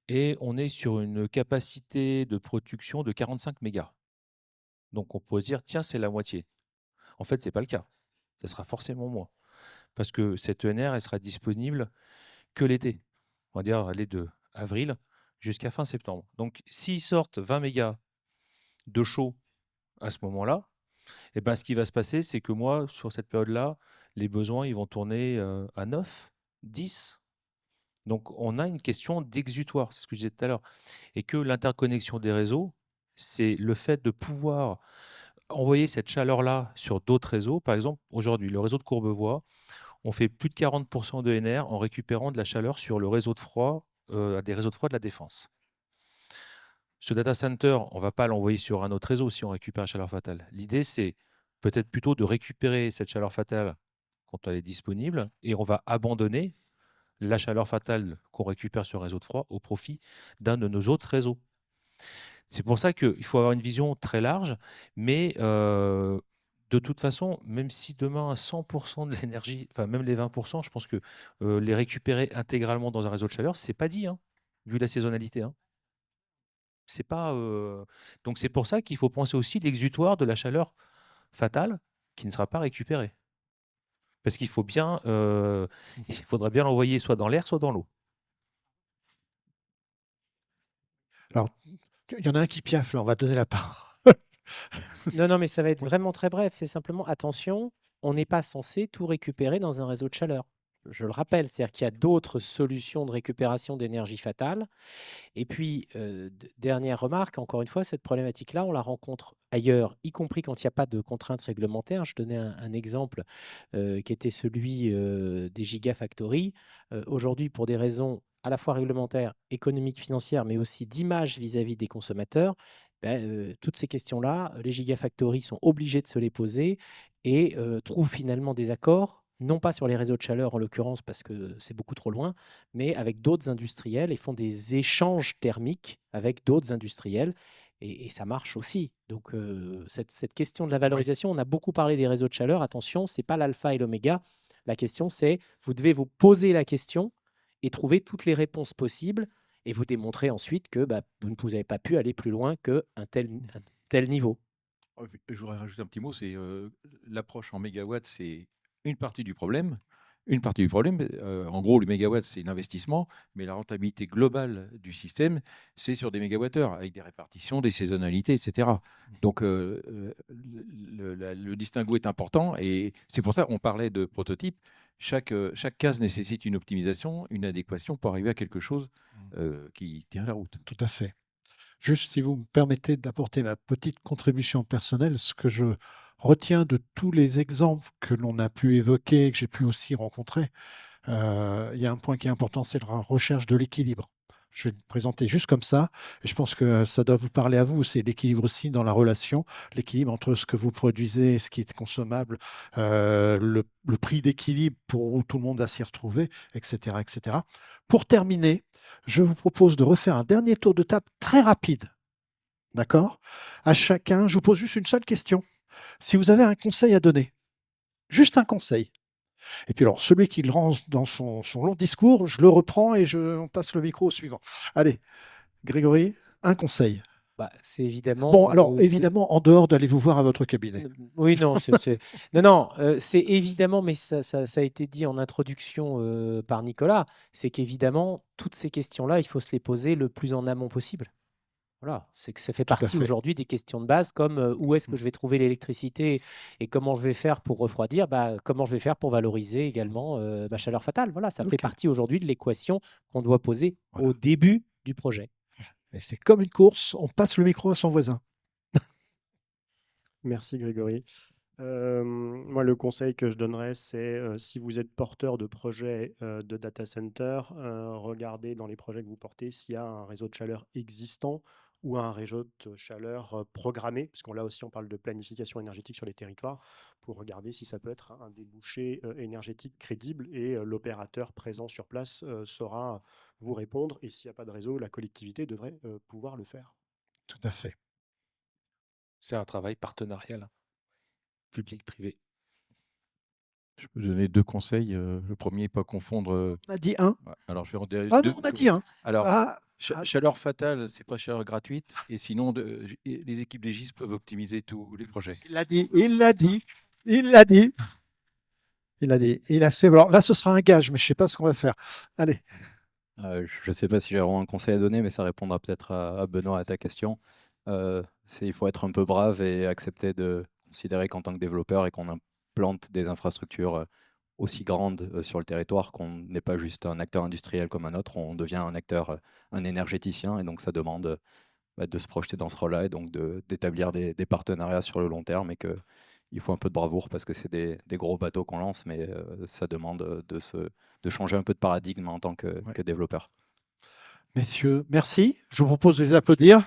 et on est sur une capacité de production de 45 mégas. Donc, on pourrait se dire, tiens, c'est la moitié. En fait, ce n'est pas le cas. Ça sera forcément moins. Parce que cette ENR, elle sera disponible que l'été. On va dire aller de avril jusqu'à fin septembre. Donc, s'ils sortent 20 mégas de chaud à ce moment-là, eh ben, ce qui va se passer, c'est que moi, sur cette période-là, les besoins, ils vont tourner à 9, 10. Donc, on a une question d'exutoire, c'est ce que je disais tout à l'heure. Et que l'interconnexion des réseaux, c'est le fait de pouvoir envoyer cette chaleur-là sur d'autres réseaux. Par exemple, aujourd'hui, le réseau de Courbevoie, on fait plus de 40% de NR en récupérant de la chaleur sur le réseau de froid, des réseaux de froid de la Défense. Ce data center, on ne va pas l'envoyer sur un autre réseau si on récupère la chaleur fatale. L'idée, c'est peut-être plutôt de récupérer cette chaleur fatale quand elle est disponible et on va abandonner la chaleur fatale qu'on récupère sur un réseau de froid au profit d'un de nos autres réseaux. C'est pour ça qu'il faut avoir une vision très large, mais de toute façon, même si demain 100% de l'énergie, enfin même les 20%, je pense que les récupérer intégralement dans un réseau de chaleur, c'est pas dit, hein, vu la saisonnalité, hein. C'est pas, donc c'est pour ça qu'il faut penser aussi l'exutoire de la chaleur fatale qui ne sera pas récupérée. Parce qu'il faut bien, il faudra bien l'envoyer soit dans l'air, soit dans l'eau. Alors, il y en a un qui piaffe, là, on va donner la part. Non, non, mais ça va être vraiment très bref. C'est simplement, attention, on n'est pas censé tout récupérer dans un réseau de chaleur. Je le rappelle, c'est-à-dire qu'il y a d'autres solutions de récupération d'énergie fatale. Et puis, dernière remarque, encore une fois, cette problématique-là, on la rencontre ailleurs, y compris quand il n'y a pas de contraintes réglementaires. Je donnais un exemple qui était celui des gigafactories. Aujourd'hui, pour des raisons à la fois réglementaires, économiques, financières, mais aussi d'image vis-à-vis des consommateurs, toutes ces questions-là, les gigafactories sont obligées de se les poser et trouvent finalement des accords, non pas sur les réseaux de chaleur en l'occurrence, parce que c'est beaucoup trop loin, mais avec d'autres industriels et font des échanges thermiques avec d'autres industriels. Et ça marche aussi. Donc, cette question de la Oui, valorisation, on a beaucoup parlé des réseaux de chaleur. Attention, ce n'est pas l'alpha et l'oméga. La question, c'est, vous devez vous poser la question et trouver toutes les réponses possibles et vous démontrer ensuite que vous n'avez pas pu aller plus loin qu'un tel niveau. Je voudrais rajouter un petit mot, c'est l'approche en mégawatts, c'est une partie du problème. Une partie du problème, en gros, le mégawatt, c'est l'investissement, mais la rentabilité globale du système, c'est sur des mégawattheures, avec des répartitions, des saisonnalités, etc. Donc, le distinguo est important, et c'est pour ça qu'on parlait de prototype. Chaque case nécessite une optimisation, une adéquation pour arriver à quelque chose qui tient la route. tout à fait. Juste, si vous me permettez d'apporter ma petite contribution personnelle, ce que je retiens de tous les exemples que l'on a pu évoquer, que j'ai pu aussi rencontrer, il y a un point qui est important, c'est la recherche de l'équilibre. Je vais le présenter juste comme ça, et je pense que ça doit vous parler à vous. C'est l'équilibre aussi dans la relation, l'équilibre entre ce que vous produisez et ce qui est consommable, le prix d'équilibre pour où tout le monde a s'y retrouver, etc., etc. Pour terminer, je vous propose de refaire un dernier tour de table très rapide. D'accord? À chacun, je vous pose juste une seule question. Si vous avez un conseil à donner, juste un conseil. Et puis alors, celui qui le rend dans son long discours, je le reprends et on passe le micro au suivant. Allez, Grégory, un conseil. C'est évidemment Bon, alors, évidemment, en dehors d'aller vous voir à votre cabinet. Oui, non, non, c'est évidemment, mais ça a été dit en introduction par Nicolas, c'est qu'évidemment, toutes ces questions-là, il faut se les poser le plus en amont possible. Voilà, c'est que ça fait Tout à partie fait. aujourd'hui des questions de base, comme où est-ce que je vais trouver l'électricité et comment je vais faire pour refroidir, comment je vais faire pour valoriser également ma chaleur fatale. Voilà, ça fait Ok. partie aujourd'hui de l'équation qu'on doit poser Voilà. au début du projet. Et c'est comme une course, on passe le micro à son voisin. Merci Grégory. Moi, le conseil que je donnerais, c'est si vous êtes porteur de projets de data center, regardez dans les projets que vous portez s'il y a un réseau de chaleur existant ou un réseau de chaleur programmé, parce qu'on là aussi on parle de planification énergétique sur les territoires, pour regarder si ça peut être un débouché énergétique crédible et l'opérateur présent sur place saura vous répondre. Et s'il n'y a pas de réseau, la collectivité devrait pouvoir le faire. Tout à fait. C'est un travail partenarial, public-privé. Je peux donner deux conseils. Le premier, pas confondre. On a dit un. Ouais, alors, je vais en dire Ah deux. non, on a dit un. Alors, Ah, chaleur fatale, c'est pas chaleur gratuite. Et sinon, les équipes des GIS peuvent optimiser tous les projets. il l'a dit, il l'a dit, il l'a dit. Il a dit, il a fait. Alors là, ce sera un gage, mais je ne sais pas ce qu'on va faire. Allez. Je ne sais pas si j'ai vraiment un conseil à donner, mais ça répondra peut-être à Benoît, à ta question. Il faut être un peu brave et accepter de considérer qu'en tant que développeur et qu'on implante des infrastructures aussi grandes sur le territoire, qu'on n'est pas juste un acteur industriel comme un autre, on devient un acteur, un énergéticien, et donc ça demande de se projeter dans ce rôle-là et donc d'établir des partenariats sur le long terme, et qu'il faut un peu de bravoure parce que c'est des gros bateaux qu'on lance, mais ça demande de changer un peu de paradigme en tant que développeur. Messieurs, merci. Je vous propose de les applaudir.